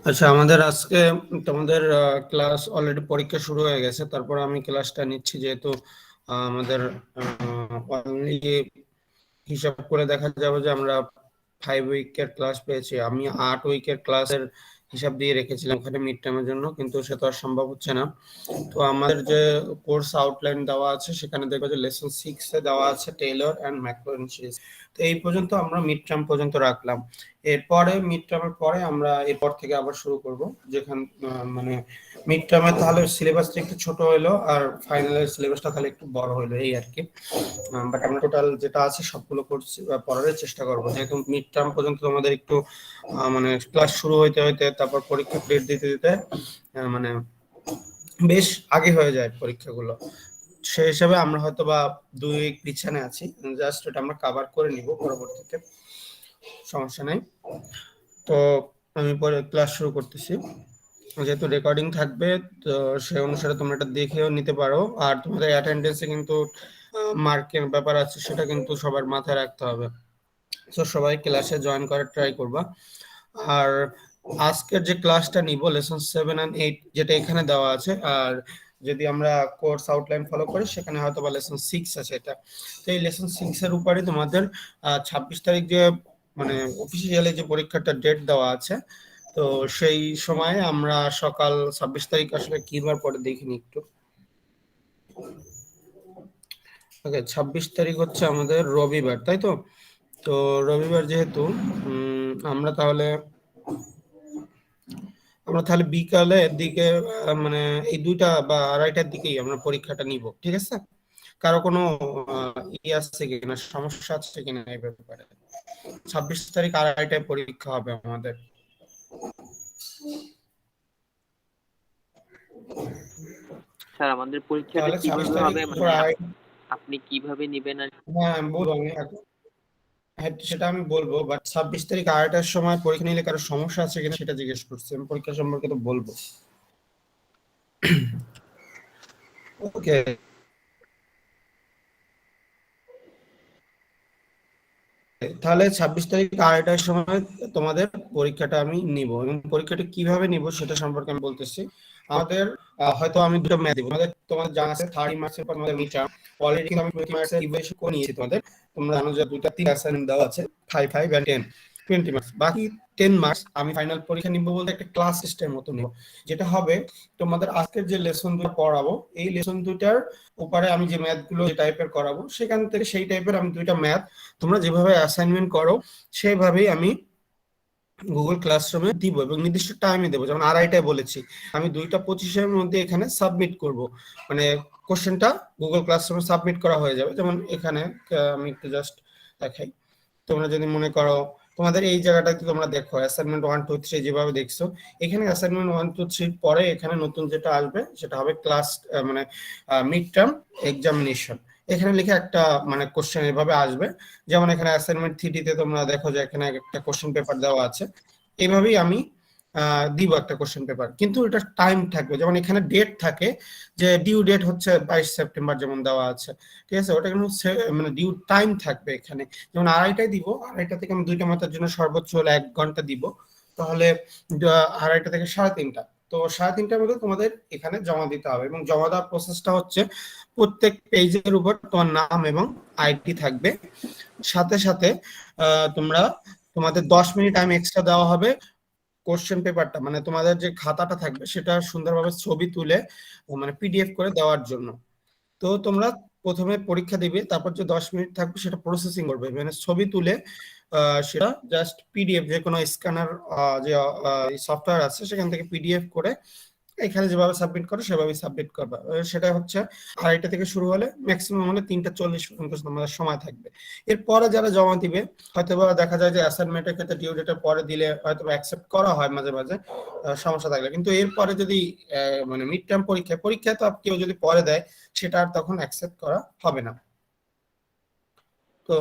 আচ্ছা, আমাদের আজকে তোমাদের ক্লাস অলরেডি পরীক্ষা শুরু হয়ে গেছে। তারপর আমি ক্লাসটা নিচ্ছি যেহেতু আমাদের only হিসাব করে দেখা যাবে যে আমরা 5 উইকের ক্লাস পেয়েছি। আমি 8 উইকের ক্লাসের হিসাব দিয়ে রেখেছিলাম ওখানে মিড টার্মের জন্য, কিন্তু সেটা আর সম্ভব হচ্ছে না। তো আমাদের যে কোর্স আউটলাইন দেওয়া আছে সেখানে দেখবো যে লেসন 6 এ দেওয়া আছে টেইলর অ্যান্ড ম্যাকলোরিন। তো এই পর্যন্ত আমরা মিড টার্ম পর্যন্ত রাখলাম। এরপরে মিড টার্মের পরে আমরা এরপর থেকে আবার শুরু করব, যেখান মানে মিড টার্মে তাহলে সিলেবাসটা একটু ছোট হইলো আর ফাইনালের সিলেবাসটা তাহলে একটু বড় হইলো, এই আর কি। বাট আমরা টোটাল যেটা আছে সবগুলো করছি পড়ার চেষ্টা করবো, যেহেতু মিড টার্ম পর্যন্ত তোমাদের একটু মানে ক্লাস শুরু হইতে হইতে তারপর পরীক্ষা ডেট দিতে দিতে মানে বেশ আগে হয়ে যায় পরীক্ষাগুলো। সেই হিসাবে আমরা হয়তো বা 2 উইক পিছনে আছি, জাস্ট ওটা আমরা কভার করে নিব পরবর্তীতে, সমস্যা নাই। তো আমি পরে ক্লাস শুরু করতেছি, যেহেতু রেকর্ডিং থাকবে তো সেই অনুসারে তোমরা এটা দেখেও নিতে পারো। আর তোমাদের অ্যাটেন্ডেন্সে কিন্তু মার্কের ব্যাপার আছে, সেটা কিন্তু সবার মাথায় রাখতে হবে। তো সবাই ক্লাসে জয়েন করার ট্রাই করবা। আর আজকের যে ক্লাসটা নিব লেসন 7 and 8 যেটা এখানে দেওয়া আছে, আর যদি আমরা কোর্স আউটলাইন ফলো করি সেখানে হয়তো বা লেসন 6 আছে এটা। তো এই লেসন 6 এর উপরে তোমাদের 26 তারিখ যে মানে অফিসিয়ালি যে পরীক্ষাটা ডেট দেওয়া আছে, তো সেই সময় আমরা সকাল 26 তারিখ আসলে কি বার পরে দেখিনি একটু। ওকে, 26 তারিখ হচ্ছে আমাদের রবিবার, তাই তো? তো রবিবার যেহেতু আমরা তাহলে বিকালের দিকে মানে এই 2টা বা 2:30টার দিকেই আমরা পরীক্ষাটা নিব, ঠিক আছে? কারো কোনো আছে কিনা, সমস্যা আছে কিনা এই ব্যাপারে? 26 তারিখ 2:30টায় পরীক্ষা হবে আমাদের। স্যার আমাদের পরীক্ষাটা তাহলে 26 কিভাবে তারিখ হবে, মানে আপনি কিভাবে নেবেন? আর হ্যাঁ বলবো আমি হ্যাঁ সেটা আমি বলবো, বাট 26 তারিখ 2:30টার সময় পরীক্ষা নিলে কারো সমস্যা আছে কিনা সেটা জিজ্ঞেস করছি। আমি পরীক্ষা সম্পর্কে তো বলবো। ওকে, তাহলে 26 তারিখ 2:30টার সময় তোমাদের পরীক্ষাটা আমি নিব, এবং পরীক্ষাটা কিভাবে নিব সেটা সম্পর্কে আমি বলতেছি। আমাদের হয়তো আমি দুটো ম্যাথ দিব তোমাদের। তোমাদের জানা আছে 30 মার্কসের পর তোমাদের মিড টার্ম। অলরেডি কিন্তু আমি 20 মার্কসের ইভ্যালুয়েশন করে নিয়েছি তোমাদের। তোমরা জানো যে 3 অ্যাসাইনমেন্ট দেওয়া আছে, 5 5 এন্ড 10, 20 মার্কস। বাকি 10 মার্কস আমি ফাইনাল পরীক্ষা নিব বলতে একটা ক্লাস টেস্টের মতো নিব, যেটা হবে তোমাদের আজকের যে লেসন 2 পড়াবো এই লেসন 2টার উপরে আমি যে ম্যাথগুলো যে টাইপের করাবো সেখান থেকে সেই টাইপের আমি 2টা ম্যাথ তোমরা যেভাবে অ্যাসাইনমেন্ট করো সেভাবেই আমি গুগল ক্লাসরুমে দিব, এবং নির্দিষ্ট টাইমে দেবো। যেমন 2:30টায় বলেছি, আমি 2:25-এর মধ্যে এখানে সাবমিট করব, মানে কোশ্চেনটা গুগল ক্লাসরুমে সাবমিট করা হয়ে যাবে। যেমন এখানে আমি একটু জাস্ট দেখাই। তোমরা যদি মনে করো তোমাদের এই জায়গাটাতে তোমরা দেখো অ্যাসাইনমেন্ট 1 2 3 যেভাবে দেখছো, এখানে অ্যাসাইনমেন্ট 1 2 3 পরে এখানে নতুন যেটা আসবে সেটা হবে ক্লাস মানে মিড টার্ম এক্সামিনেশন। এখানে লিখে একটা মানে কোশ্চেন এভাবে আসবে। যেমন এখানে অ্যাসাইনমেন্ট 3 তে তোমরা দেখো যে এখানে একটা কোশ্চেন পেপার দেওয়া আছে, এইভাবেই আমি দিব একটা কোশ্চেন পেপার, কিন্তু এটা টাইম থাকবে। যেমন এখানে ডেট থাকে যে ডিউ ডেট হচ্ছে 22 সেপ্টেম্বর যেমন দেওয়া আছে, ঠিক আছে? ওটা কিন্তু মানে ডিউ টাইম থাকবে এখানে। যেমন 2:30টায় দিব, 2:30 থেকে আমি 2টা মাত্রার জন্য সর্বোচ্চ হলে 1 ঘন্টা দিব, তাহলে 2:30 থেকে 3:30। তো 3:30টার মধ্যে তোমাদের এখানে জমা দিতে হবে, এবং জমা দেওয়ার প্রসেসটা হচ্ছে প্রত্যেক পেজের উপর তোমার নাম এবং আইডি থাকবে। সাথে সাথে তোমরা তোমাদের 10 মিনিট টাইম এক্সট্রা দেওয়া হবে কোশ্চেন পেপারটা মানে তোমাদের যে খাতাটা থাকবে সেটা সুন্দরভাবে ছবি তুলে মানে পিডিএফ করে দেওয়ার জন্য। তো তোমরা প্রথমে পরীক্ষা দিবে, তারপর যে 10 মিনিট থাকবে সেটা প্রসেসিং করবে, মানে ছবি তুলে সেটা জাস্ট পিডিএফ যে কোনো স্ক্যানার যে সফটওয়্যার আছে সেখান থেকে পিডিএফ করে এখানে যেভাবে সাবমিট করো সেভাবে সাবমিট করবে। সেটা হচ্ছে 2:30 থেকে শুরু হলে ম্যাক্সিমাম হলে 3:40 পর্যন্ত তোমাদের সময় থাকবে। এরপরে যারা জমা দিবে হয়তো বা দেখা যায় যে অ্যাসাইনমেন্টের ক্ষেত্রে ডিউ ডেটের পরে দিলে হয়তো অ্যাকসেপ্ট করা হয় মাঝে মাঝে সমস্যা থাকলে, কিন্তু এরপরে যদি মানে মিড টার্ম পরীক্ষায় তো কেউ যদি পরে দেয় সেটা আর তখন অ্যাকসেপ্ট করা হবে না। তো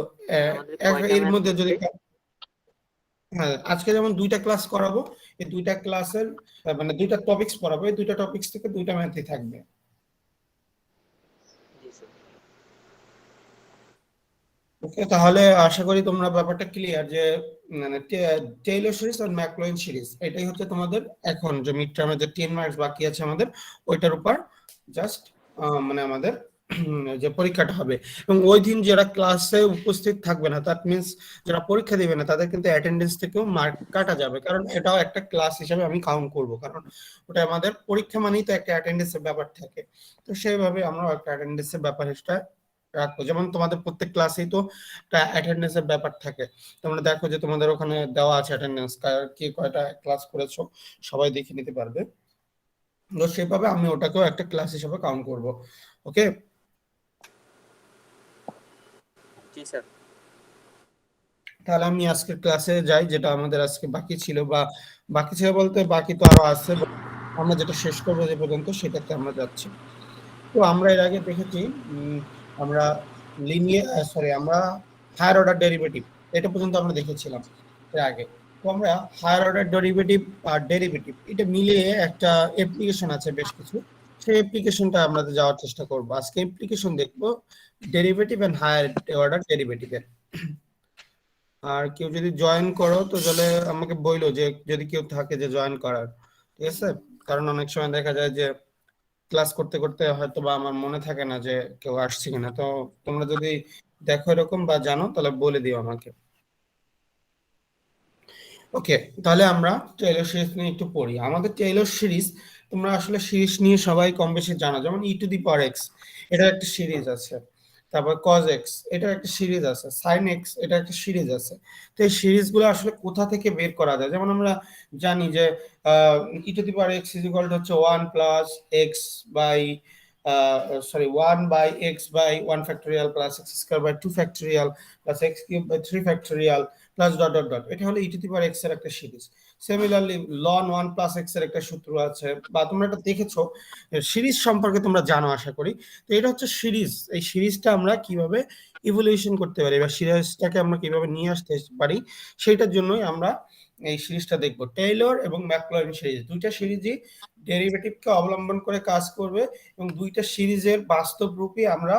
আমাদের কয়টা এর ম্যাথ মধ্যে যদি থাকবে? হ্যাঁ আজকে যেমন 2টা ক্লাস করাবো, এই 2টা ক্লাসের মানে 2টা টপিকস পড়াবো, এই 2টা টপিকস থেকে 2টা ম্যাথই থাকবে। জি স্যার। ওকে, তাহলে আশা করি তোমরা ব্যাপারটা ক্লিয়ার যে মানে টেইলর সিরিজ আর ম্যাকলয়েন সিরিজ এটাই হচ্ছে তোমাদের এখন যে মিড টার্মে যে 10 মার্কস বাকি আছে আমাদের ওইটার উপর জাস্ট মানে আমাদের যে পরীক্ষাটা হবে এবং ওই দিন যারা ক্লাসে উপস্থিত থাকবে না দ্যাট মিন্স যারা পরীক্ষা দিবে না তাদের কিন্তু অ্যাটেন্ডেন্স থেকেও মার্ক কাটা যাবে, কারণ এটাও একটা ক্লাস হিসেবে আমি কাউন্ট করব, কারণ ওটা আমাদের পরীক্ষা মানেই তো একটা অ্যাটেন্ডেন্সের ব্যাপার থাকে। তো সেইভাবে আমরা একটা অ্যাটেন্ডেন্সের ব্যাপার সেটা রাখবো, যেমন তোমাদের প্রত্যেক ক্লাসেই তো একটা অ্যাটেন্ডেন্সের ব্যাপার থাকে। তোমরা দেখো যে তোমাদের ওখানে দেওয়া আছে অ্যাটেন্ডেন্স, কে কয়টা ক্লাস করেছো সবাই দেখে নিতে পারবে। তো সেভাবে আমি ওটাকেও একটা ক্লাস হিসেবে কাউন্ট করব। ওকে, জি স্যার। তাহলে আমি আজকের ক্লাসে যাই, যেটা আমাদের আজকে বাকি ছিল, বা বাকি ছিল বলতে বাকি তো আরো আছে, আমরা যেটা শেষ করবো যে পর্যন্ত সেটাতে আমরা যাচ্ছি। তো আমরা এর আগে দেখেছি আমরা লিনিয়ার সরি আমরা হায়ার অর্ডার ডেরিভেটিভ এটা পর্যন্ত আমরা দেখেছিলাম এর আগে। তো আমরা হায়ার অর্ডার ডেরিভেটিভ আর ডেরিভেটিভ এটা মিলিয়ে একটা অ্যাপ্লিকেশন আছে বেশ কিছু, সেই অ্যাপ্লিকেশনটা আমরা যাওয়ার চেষ্টা করব। আজকে অ্যাপ্লিকেশন দেখবো ডেরিভেটিভ এন্ড হায়ার অর্ডার ডেরিভেটিভের। আর কেউ যদি জয়েন করো তো তাহলে আমাকে বইলো যে যদি কেউ থাকে যে জয়েন করার, ঠিক আছে? কারণ অনেক সময় দেখা যায় যে ক্লাস করতে করতে হয়তো বা আমার মনে থাকে না যে কেউ আসছে কিনা। তো তোমরা যদি দেখো এরকম বা জানো তাহলে বলে দিও আমাকে। ওকে, তাহলে আমরা টেইলর সিরিজ নিয়ে একটু পড়ি। আমাদের টেইলর সিরিজ তোমরা আসলে সিরিজ নিয়ে সবাই কম বেশি জানো, যেমন ই টু দি পাওয়ার এক্স এটা একটা সিরিজ আছে, তারপর কজ এক্স এটা একটা সিরিজ আছে, সাইন এক্স এটা একটা সিরিজ আছে। তো এই সিরিজগুলো আসলে কোথা থেকে বের করা যায়, যেমন আমরা জানি যে e to the power x is equal to হচ্ছে 1 plus x by sorry 1 by x by 1 factorial plus x square by 2 factorial plus x cube by 3 factorial plus dot dot dot. এটা হলো e to the power x এর একটা series. Similarly ln 1 plus x এর একটা সূত্র আছে, বা তোমরা এটা দেখেছো, সিরিজ সম্পর্কে তোমরা জানো আশা করি। তো এটা হচ্ছে সিরিজ, এই সিরিজটা আমরা কিভাবে ইভলিউশন করতে পারি বা সিরিজটাকে আমরা কিভাবে নিয়ে আসতে পারি সেইটার জন্যই আমরা এই সিরিজটা দেখব। টেইলর এবং ম্যাকলয়েন সিরিজ দুইটা সিরিজই ডেরিভেটিভকে অবলম্বন করে কাজ করবে এবং দুইটা সিরিজের বাস্তব রূপে আমরা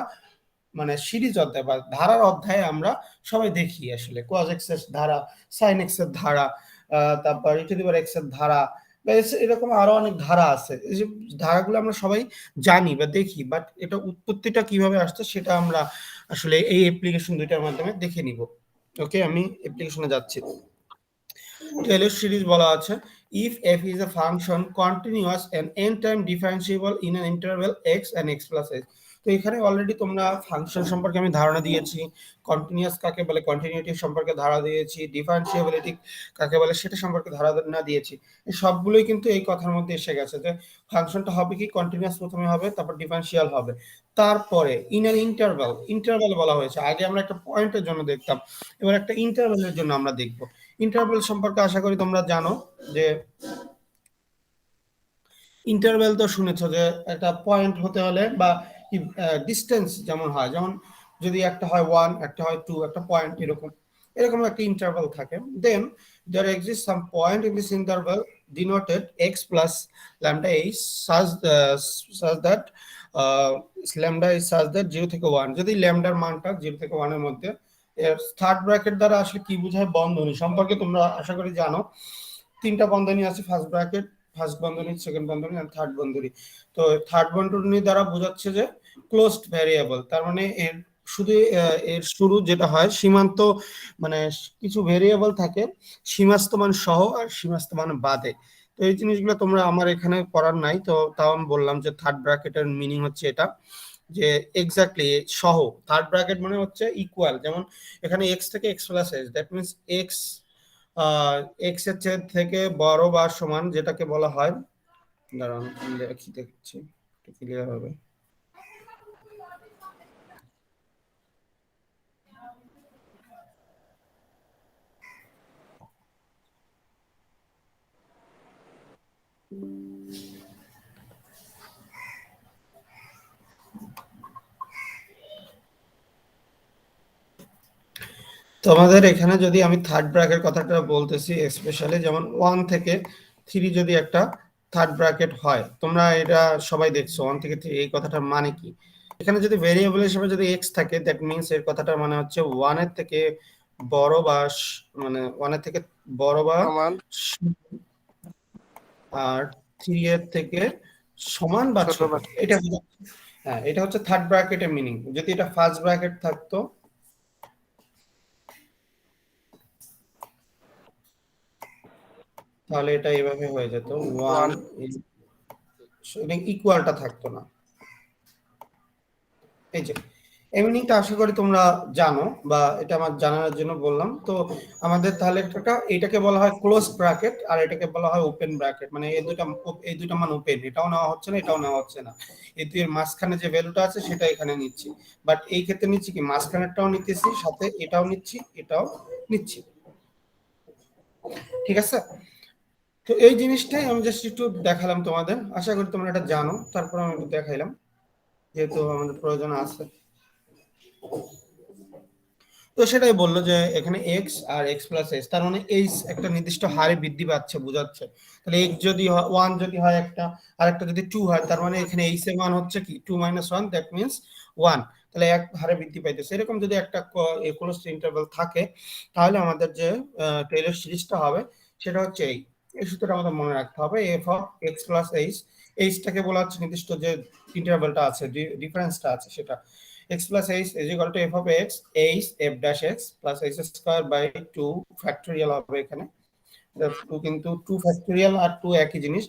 মানে সিরিজ অধ্যায় বা ধারার অধ্যায়ে আমরা সবাই দেখি আসলে cos x এর ধারা, sin x এর ধারা, তারপর e to the power x এর ধারা, বা এরকম আরো অনেক ধারা আছে। এই যে ধারাগুলো আমরা সবাই জানি বা দেখি, বাট এটা উৎপত্তিটা কিভাবে আসছে সেটা আমরা আসলে এই অ্যাপ্লিকেশন দুইটার মাধ্যমে দেখে নিব। ওকে, আমি অ্যাপ্লিকেশনে যাচ্ছি। টেলর সিরিজ বলা আছে if f is a function continuous and n time differentiable in an interval x and x plus h। তো এখানে অলরেডি তোমরা ফাংশন সম্পর্কে আমি ধারণা দিয়েছি, কন্টিনিউয়াস কাকে বলে কন্টিনিউটি সম্পর্কে ধারণা দিয়েছি, ডিফারেন্সিয়েবিলিটি কাকে বলে সেটা সম্পর্কে ধারণা দিয়েছি। এই সবগুলোই কিন্তু এই কথার মধ্যে এসে গেছে যে ফাংশনটা হবে কি কন্টিনিউয়াস প্রথমে হবে, তারপর ডিফারেন্সিয়াল হবে, তারপরে ইন অ্যান ইন্টারভাল, ইন্টারভাল বলা হয়েছে। আগে আমরা একটা পয়েন্টের জন্য দেখতাম, এবার একটা ইন্টারভালের জন্য আমরা দেখব। ইন্টারভ্যাল সম্পর্কে আশা করি তোমরা জানো যে ইন্টারভ্যাল তো শুনেছো যে একটা পয়েন্ট হতে হলে বা ডিস্টেন্স যেমন হয়, যেমন যদি একটা হয় 1 একটা হয় 2 একটা পয়েন্ট এরকম এরকম একটা ইন্টারভ্যাল থাকে, দেন there exists some point in this interval denoted x plus lambda is such that uh, lambda is such that 0 থেকে 1, যদি ল্যামডার মানটা 0 থেকে 1 এর মধ্যে, এর থার্ড ব্র্যাকেট দ্বারা আসলে কি বোঝায় বন্ধনী সম্পর্কে তোমরা আশা করি জানো। তিনটা বন্ধনী আছে, ফার্স্ট ব্র্যাকেট, ফার্স্ট বন্ধনী, সেকেন্ড বন্ধনী আর থার্ড বন্ধনী। তো থার্ড বন্ধনী দ্বারা বোঝাচ্ছে যে ক্লোজড ভ্যারিয়েবল, তার মানে এর শুধু এর শুরু যেটা হয় সীমান্ত, মানে কিছু ভেরিয়েবল থাকে সীমাস্ত মান সহ আর সীমাস্ত মান বাদে। তো এই জিনিসগুলো তোমরা আমার এখানে পড়ার নাই, তো তাও আমি বললাম যে থার্ড ব্র্যাকেটের মিনিং হচ্ছে এটা যে এক্স্যাক্টলি সহ। থার্ড ব্র্যাকেট মানে হচ্ছে ইকুয়াল, যেমন এখানে এক্স থেকে x plus x, that means x x এর চেয়ে থেকে বড় বা সমান, যেটাকে বলা হয়, দাঁড়ান লিখি দেখছি ক্লিয়ার হবে। তো আমাদের এখানে যদি আমি থার্ড ব্র্যাকেট কথাটা বলতেছি, স্পেশালি যেমন 1 থেকে 3 যদি একটা থার্ড ব্র্যাকেট হয়, তোমরা এটা সবাই দেখছো 1 থেকে 3 এই কথাটার মানে কি। এখানে যদি ভেরিয়েবল হিসেবে যদি এক্স থাকে, দ্যাট মিনস এর কথাটার মানে হচ্ছে 1 এর থেকে বড় বা মানে 1 এর থেকে বড় বা সমান আর 3 এর থেকে সমান বা ছোট ছোট, বা এটা হ্যাঁ, এটা হচ্ছে থার্ড ব্র্যাকেটের মিনিং। যদি এটা ফার্স্ট ব্র্যাকেট থাকতো তাহলে এটা এভাবে হয়ে যেত 1 ইকুয়ালটা থাকতো না। এই যে এই মিনিংটা আশা করি তোমরা জানো, বা এটা আমার জানার জন্য বললাম। তো আমাদের তাহলে এটাকে বলা হয় ক্লোজ ব্র্যাকেট আর এটাকে বলা হয় ওপেন ব্র্যাকেট। মানে এই দুইটা মান ওপেন, এটাও নেওয়া হচ্ছে না এটাও নেওয়া হচ্ছে না, এই দুইয়ের মাঝখানে যে ভ্যালুটা আছে সেটা এখানে নিচ্ছি। বাট এই ক্ষেত্রে নিচ্ছি কি, মাঝখানেরটাও নিতেছি, সাথে এটাও নিচ্ছি এটাও নিচ্ছি। ঠিক আছে, তো এই জিনিসটাই আমি জাস্ট একটু দেখালাম তোমাদের, আশা করি তোমরা এটা জানো, তারপর আমি একটু দেখাইলাম যেহেতু আমাদের প্রয়োজন আছে। তো সেটাই বললো যে এখানে এক্স আর এক্স প্লাস এস, তার মানে এইচ একটা নির্দিষ্ট হারে বৃদ্ধি পাচ্ছে, বোঝাচ্ছে। তাহলে এক্স যদি ওয়ান যদি হয় একটা, আর একটা যদি টু হয়, তার মানে এখানে এইচ এর মান হচ্ছে কি 2 - 1, দ্যাট মিনস 1। তাহলে এক হারে বৃদ্ধি পাইতেছে। এরকম যদি একটা ক্লোজড ইন্টারভ্যাল থাকে, তাহলে আমাদের যে টেইলর সিরিজটা হবে সেটা হচ্ছে এই সূত্রটা আমাদের মনে রাখতে হবে, f of x plus h. এইচটাকে বলা হচ্ছে নির্দিষ্ট যে ইন্টারভ্যালটা আছে, ডিফারেন্সটা আছে, সেটা x plus h is equal to f of x h f dash x plus h square by 2 factorial হবে এখানে। 2 কিন্তু 2 factorial আর 2 একই জিনিস।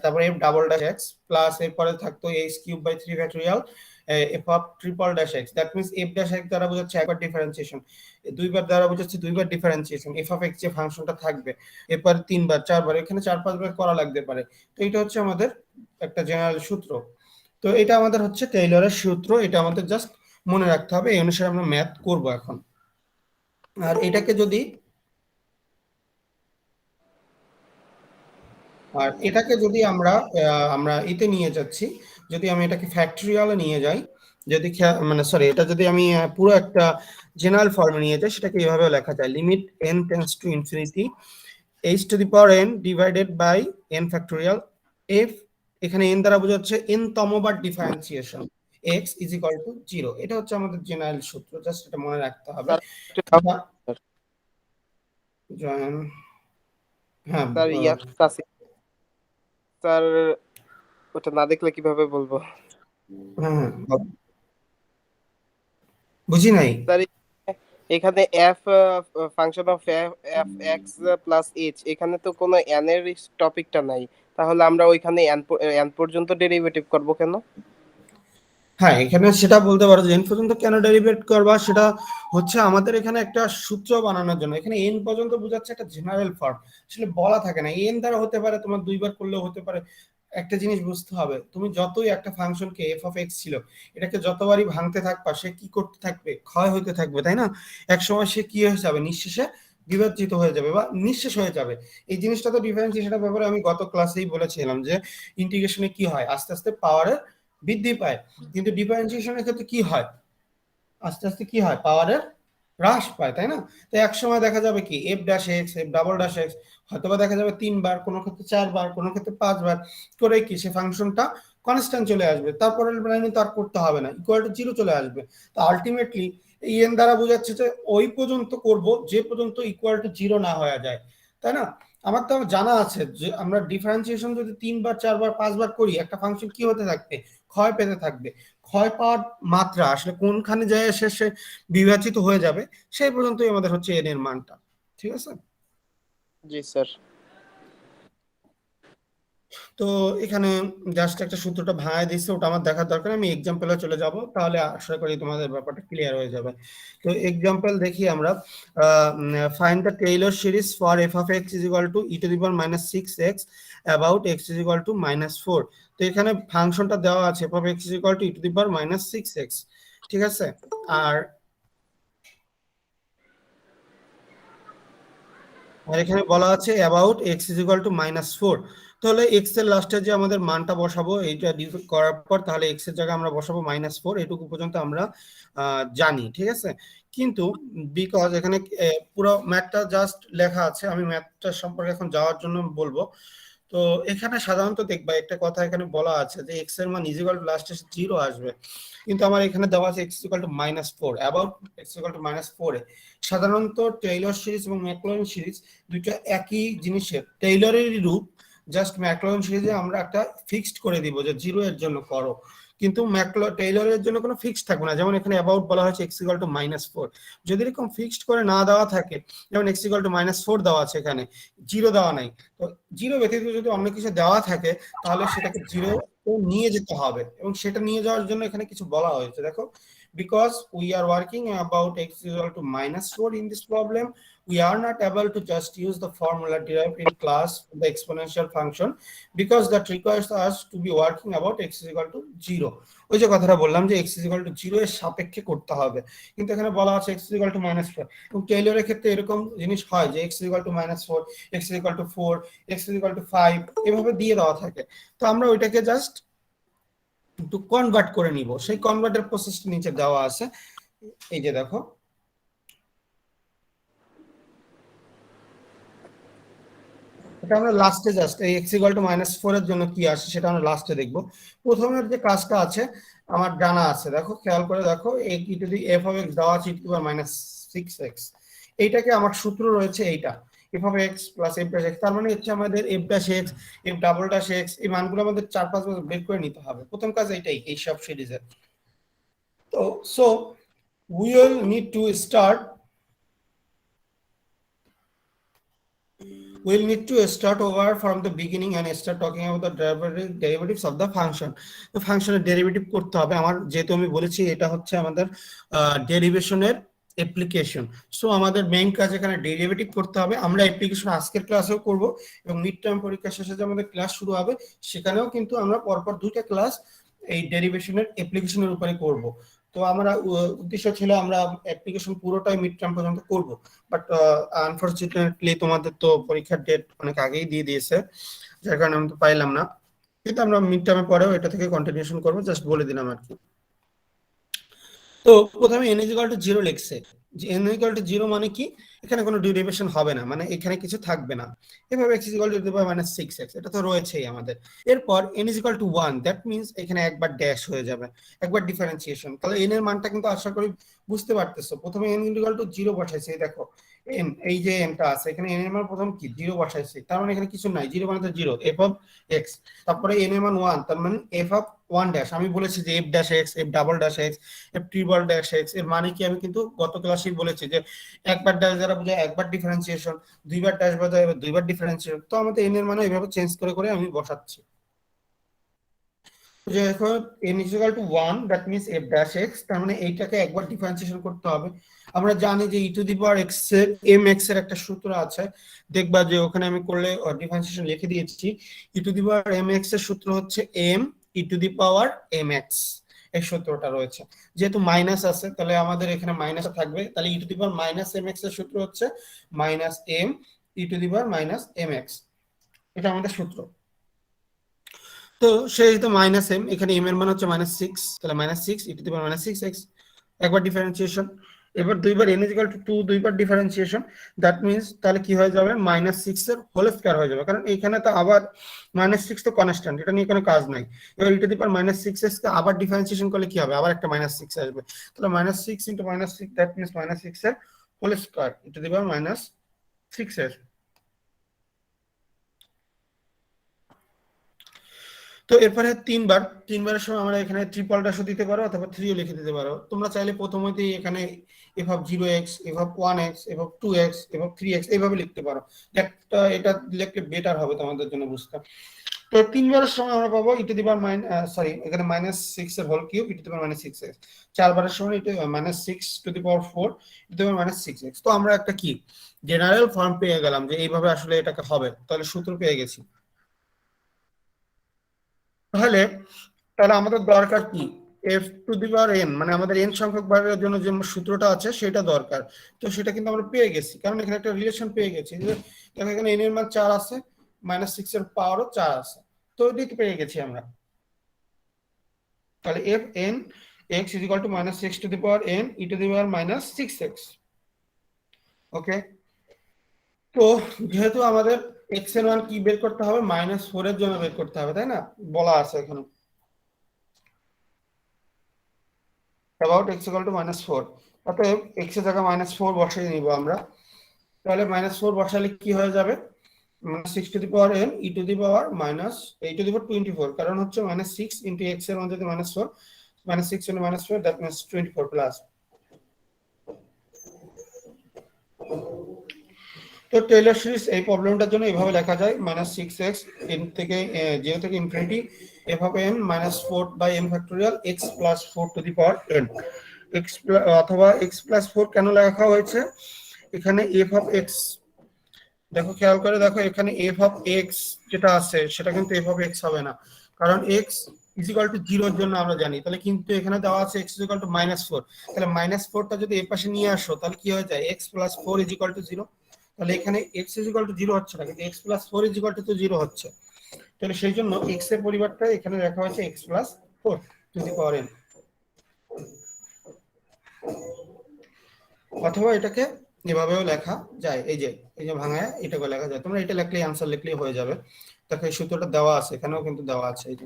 তারপরে f double dash x plus এরপরে থাকতো h cube by 3 factorial f of triple dash x, that means f dash x দ্বারা বোঝাচ্ছে একবার ডিফারেন্সিয়েশন, দুইবার দ্বারা বোঝাচ্ছে দুইবার ডিফারেন্সিয়েশন। f of x যে ফাংশনটা থাকবে এরপর তিনবার চারবার, এখানে 4-5 বার করা লাগতে পারে। তো এটা হচ্ছে আমাদের একটা জেনারেল সূত্র। তো এটা আমাদের হচ্ছে টেইলরের সূত্র, এটা আমাদের জাস্ট মনে রাখতে হবে, এই অনুসারে আমরা ম্যাথ করব এখন। আর এটাকে যদি আমরা আমরা এতে নিয়ে যাচ্ছি, যদি আমি এটাকে ফ্যাক্টরিয়ালে নিয়ে যাই, যদি মানে সরি, এটা যদি আমি পুরো একটা জেনারেল ফর্মে নিয়ে যাই, সেটাকে এইভাবে লেখা যায়, limit n tends to infinity h to the power n divided by n factorial f, এখানে n দ্বারা বোঝাচ্ছে n তম বার differentiation x is equal to 0। এটা হচ্ছে আমাদের জেনারেল সূত্র, জাস্ট এটা মনে রাখতে হবে। হ্যাঁ স্যার ইয়ার কাছে স্যার, ওটা না দেখলে কিভাবে বলবো? হ্যাঁ বুঝি নাই। স্যার এখানে F function of F x plus H, এখানে তো কোনো এন এর টপিকটা নাই, তাহলে আমরা ওইখানে এন পর্যন্ত ডেরিভেটিভ করব কেন? হ্যাঁ, এখানে সেটা বলতে পারো যে এন পর্যন্ত কেন ডেরিভেট করবা, সেটা হচ্ছে আমাদের এখানে একটা সূত্র বানানোর জন্য। এখানে এন পর্যন্ত বোঝাচ্ছে একটা জেনারেল ফর্ম, আসলে বলা থাকে না এন দ্বারা হতে পারে, তোমার দুইবার করলেও হতে পারে। একটা জিনিস বুঝতে হবে, তুমি যতই একটা ফাংশনকে এফ অফ এক্স ছিল, এটাকে যতবারই ভাঙতে থাকবা সে কি করতে থাকবে, ক্ষয় হইতে থাকবে, তাই না? এক সময় সে কি হয়ে যাবে, নিঃশেষে বিভাজিত হয়ে যাবে বা নিঃশেষ হয়ে যাবে। এই জিনিসটা তো ডিফারেন্সিয়েশনের ব্যাপারে আমি গত ক্লাসেই বলেছিলাম যে ইন্টিগ্রেশনে কি হয়, আস্তে আস্তে পাওয়ারের বৃদ্ধি পায়, কিন্তু ডিফারেন্সিয়েশনের ক্ষেত্রে কি হয়, আস্তে আস্তে কি হয়, পাওয়ারের হ্রাস পায়, তাই না? তো এক সময় দেখা যাবে কি F dash x F double dash x হয়তোবা দেখা যাবে 3 বার, কোনো ক্ষেত্রে 4 বার, কোনো ক্ষেত্রে 5 বার করে কি সে ফাংশনটা কনস্ট্যান্ট চলে আসবে, তারপরে লাইনে তো আর করতে হবে না, ইকুয়াল টু 0 চলে আসবে। তো আলটিমেটলি এই এন দ্বারা বোঝাচ্ছে যে ওই পর্যন্ত করব যে পর্যন্ত ইকুয়াল টু 0 না হয়ে যায়, তাই না? আমার তো জানা আছে যে আমরা ডিফারেন্সিয়েশন যদি 3 বার 4 বার 5 বার করি, একটা ফাংশন কি হতে থাকবে, ক্ষয় পেতে থাকবে। ক্ষয় পাওয়ার মাত্রা আসলে কোনখানে যায় শেষে বিভাজিত হয়ে যাবে, সেই পর্যন্তই আমাদের হচ্ছে এন এর মানটা। ঠিক আছে, জি স্যার। তো এখানে জাস্ট একটা সূত্রটা ভাঙায় দিচ্ছে, ওটা আমার দেখার দরকার, আমি এক্সাম্পলে চলে যাব, তাহলে আশা করি তোমাদের ব্যাপারটা ক্লিয়ার হয়ে যাবে। তো এক্সাম্পল দেখি আমরা, find the Taylor series for F of X is equal two E to the power -6x about x is equal two -4। তো এখানে ফাংশনটা দেওয়া আছে F of X is equal two E to the power -6x, ঠিক আছে। আর এখানে বলা আছে about x is equal two -4। তাহলে এক্স এর লাস্টে যে আমাদের মানটা বসাবো এইটা করার পর, তাহলে এক্স এর জায়গায় আমরা বসাবো -4, এটুকু পর্যন্ত আমরা জানি, ঠিক আছে। কিন্তু বিকজ এখানে পুরো ম্যাথটা জাস্ট লেখা আছে, আমি ম্যাথটা সম্পর্কে এখন যাওয়ার জন্য বলবো। তো তো এখানে সাধারণত দেখবা একটা কথা এখানে বলা আছে যে এক্স এর মান ইজ ইকুয়াল টু লাস্টে 0 আসবে, কিন্তু আমার এখানে দেওয়া আছে x equal two -4, about x equal two -4 এ সাধারণত টেইলর সিরিজ এবং ম্যাকলরিন সিরিজ দুইটা একই জিনিসের টেইলরেরই রূপ, জাস্ট ম্যাকলরিন সিরিজে আমরা একটা ফিক্সড করে দিব যে 0 এর জন্য করো, কিন্তু টেইলরের জন্য কোনো ফিক্সড থাকবে না। যেমন এখানে অ্যাবাউট বলা হয়েছে এক্স ইকুয়াল টু -4, যদি এরকম ফিক্সড করে না দেওয়া থাকে, যেমন এক্স ইকুয়াল টু -4 দেওয়া আছে, এখানে 0 দেওয়া নাই, তো 0 ব্যতীত যদি অন্য কিছু দেওয়া থাকে তাহলে সেটাকে 0 নিয়ে যেতে হবে, এবং সেটা নিয়ে যাওয়ার জন্য এখানে কিছু বলা হয়েছে। দেখো, because we are working about x is equal to -4 in this problem, we are not able to just use the formula derived in class for the exponential function, because that requires us to be working about x is equal to 0। ওই যে কথাটা বললাম যে x is equal to 0 এর সাপেক্ষে করতে হবে, কিন্তু এখানে বলা আছে x is equal to -4, এবং টেইলরের ক্ষেত্রে এরকম জিনিস হয় যে x is equal to -4, x is equal to 4, x is equal to 5 এভাবে দিয়ে দেওয়া থাকে। তো আমরা ওইটাকে জাস্ট একটু কনভার্ট করে নিব, সেই কনভার্টের প্রসেসটা নিচে দেওয়া আছে, এই যে দেখো। এটা আমরা লাস্টে জাস্ট এই x ইকুয়াল টু -4 এর জন্য কি আসে সেটা আমরা লাস্টে দেখব। প্রথমের যে কাজটা আছে আমার জানা আছে, দেখো খেয়াল করে দেখো, এই e to the f of x দেওয়া আছে e to the power -6x, এইটাকে আমার সূত্র রয়েছে এইটা f of x plus f dash x, তার মানে হচ্ছে আমাদের f dash x, f double dash x, এই মানগুলো আমাদের 4-5 বার বের করে নিতে হবে। প্রথম কাজ এইটাই এই সব সিরিজের। তো so we will need to start over from the beginning and start talking about the derivatives of the function। তো ফাংশনের ডেরিভেটিভ করতে হবে আমার, যেহেতু আমি বলেছি এটা হচ্ছে আমাদের ডেরিভেশনের অ্যাপ্লিকেশন। সো আমাদের মেইন কাজ এখানে ডেরিভেটিভ করতে হবে। আমরা অ্যাপ্লিকেশন আজকের ক্লাসেও করব, এবং মিড টার্ম পরীক্ষা শেষে যে আমাদের ক্লাস শুরু হবে সেখানেও কিন্তু আমরা পরপর দুইটা ক্লাস এই ডেরিভেশনের অ্যাপ্লিকেশনের উপরে করব। তো আমরা উদ্দেশ্য ছিল আমরা অ্যাপ্লিকেশন পুরোটাই মিড টার্ম পর্যন্ত করব, বাট আনফরচুনেটলি তোমাদের তো পরীক্ষার ডেট অনেক আগেই দিয়ে দিয়েছে, যার কারণে আমি তো পাইলাম না, কিন্তু আমরা মিড টার্মে পরেও এটা থেকে কন্টিনিউশন করব, জাস্ট বলে দিলাম আর কি। তো প্রথমে n ইকুয়াল টু 0 লিখছে, যে n ইকুয়াল টু 0 মানে কি, এখানে কোনো ডেরিভেশন হবে না, মানে এখানে কিছু থাকবে না। এভাবে x ইকুয়াল টু -6x, এটা তো রয়েছেই আমাদের। এরপর n equal to 1, that means এখানে একবার ড্যাশ হয়ে যাবে, একবার ডিফারেন্সিয়েশন। তাহলে n এর মানটা কিন্তু আশা করি বুঝতে পারতেছো। প্রথমে n ইকুয়াল টু 0 বসাইছে, এই দেখো n, এই যে nটা আছে এখানে n এর মান প্রথম কি 0 বসাইছে, তার মানে এখানে কিছু নাই, 0 মানে তো 0, f অফ x। তারপরে n এর মান 1, তার মানে f অফ 1 ড্যাশ। আমি বলেছি যে f dash x, f double dash x, f triple dash x, এর মানে কি আমি কিন্তু গত ক্লাসেই বলেছি যে একবার ড্যাশ দ্বারা বোঝায় একবার ডিফারেন্সিয়েশন, দুইবার ড্যাশ বোঝায় দুইবার ডিফারেন্সিয়েশন। তো আমাদের n এর মানে এইভাবে চেঞ্জ করে করে আমি বসাচ্ছি। যে এখন n equal to 1, that means f dash x, তার মানে এইটাকে একবার ডিফারেন্সিয়েশন করতে হবে। আমরা জানি যে e to the power x এর mx এর একটা সূত্র আছে, দেখবা যে ওখানে আমি করলে ডিফারেন্সিয়েশন লিখে দিয়েছি। e to the power mx এর সূত্র হচ্ছে m e to the power mx, এই সূত্রটা রয়েছে। যেহেতু মাইনাস আছে তাহলে আমাদের এখানে মাইনাস থাকবে, তাহলে e to the power -mx এর সূত্র হচ্ছে -m e to the power -mx, এটা আমাদের সূত্র। তো সেই তো -m, এখানে m এর মান হচ্ছে -6, তাহলে -6 e to the power -6x, একবার ডিফারেন্সিয়েশন। এবার দুইবার n ইকুয়াল টু 2, দুইবার ডিফারেন্সিয়েশন, দ্যাট মিন্স তাহলে কি হয়ে যাবে -6 এর হোল স্কয়ার হয়ে যাবে, কারণ এখানে তো আবার -6 তো কনস্ট্যান্ট, এটা নিয়ে কোনো কাজ নাই। এবার e to the power -6x কে আবার ডিফারেন্সিয়েশন করলে কি হবে, আবার একটা -6 আসবে, তাহলে -6 ইনটু -6, দ্যাট মিন্স -6 এর whole square e to the power -6 এর। তো এরপরে তিনবারের সময় আমরা এখানে ট্রিপল ড্যাশও দিতে পারো অথবা 3ও লিখে দিতে পারো। তোমরা চাইলে প্রথমেই এখানে f of 0x, f of 1x, f of 2x, f of 3x এইভাবে লিখতে পারো, এটা লিখলে বেটার হবে তোমাদের জন্য বুঝতে। তো তিনবারের সময় আমরা পাবো e টু দি পাওয়ার এখানে -6 এর whole cube e to the power -6x, চারবারের সময় এটা -6 to the power 4 e to the power -6x। তো আমরা একটা কি জেনারেল ফর্ম পেয়ে গেলাম যে এইভাবে আসলে এটাকে হবে, তাহলে সূত্র পেয়ে গেছি। তাহলে আমাদের দরকার কি, f two the power n, মানে আমাদের n সংখ্যক বারের জন্য যে সূত্রটা আছে সেটা দরকার। তো সেটা কিন্তু আমরা পেয়ে গেছি, কারণ এখানে একটা রিলেশন পেয়ে গেছি যে দেখো এখানে n এর মান 4 আছে, -6 এর পাওয়ারও 4 আছে, তো এটাকে পেয়ে গেছি আমরা। তাহলে f n x is equal to -6 to the power n e to the power -6x। ওকে, তো যেহেতু আমাদের x এর মান কি বের করতে হবে, -4 এর জন্য বের করতে হবে, তাই না? বলা আছে এখানে about x equal to -4, অতএব x এর জায়গায় -4 বসিয়ে নিব আমরা। তাহলে -4 বসালে কি হয়ে যাবে, -6 to the power n e to the power -a to the power 24, কারণ হচ্ছে -6 ইনটু x এর মান যদি -4, -6 ইনটু -4 দ্যাট মিন্স 24 প্লাস। তো টেইলর সিরিজ এই প্রবলেমটার জন্য এইভাবে লেখা যায়, -6x n থেকে 0 থেকে infinity f of n -4 by n factorial x plus 4 to the power n, x অথবা x প্লাস 4 কেন লেখা হয়েছে, এখানে f of x, দেখো খেয়াল করে দেখো, এখানে f of x যেটা আছে সেটা কিন্তু f of x হবে না, কারণ x ইজ ইকুয়াল টু 0 এর জন্য আমরা জানি, তাহলে কিন্তু এখানে দেওয়া আছে x ইজ ইকুয়াল টু -4, তাহলে -4টা যদি এই পাশে নিয়ে আসো তাহলে কি হয়ে যায়, x plus 4 is equal to 0, তাহলে এখানে x ইজ ইকুয়াল টু 0 হচ্ছে না, কিন্তু x plus 4 is equal to 0 হচ্ছে, তাহলে সেই জন্য x এর পরিবর্তে এখানে লেখা হয়েছে x plus 4 to the power n, অথবা এটাকে এভাবেও লেখা যায়, এই যে ভাঙায় এটাকে লেখা যায়, তোমরা এটা লিখলেই আনসার লিখলেই হয়ে যাবে। দেখো এই সূত্রটা দেওয়া আছে, এখানেও কিন্তু দেওয়া আছে, এই যে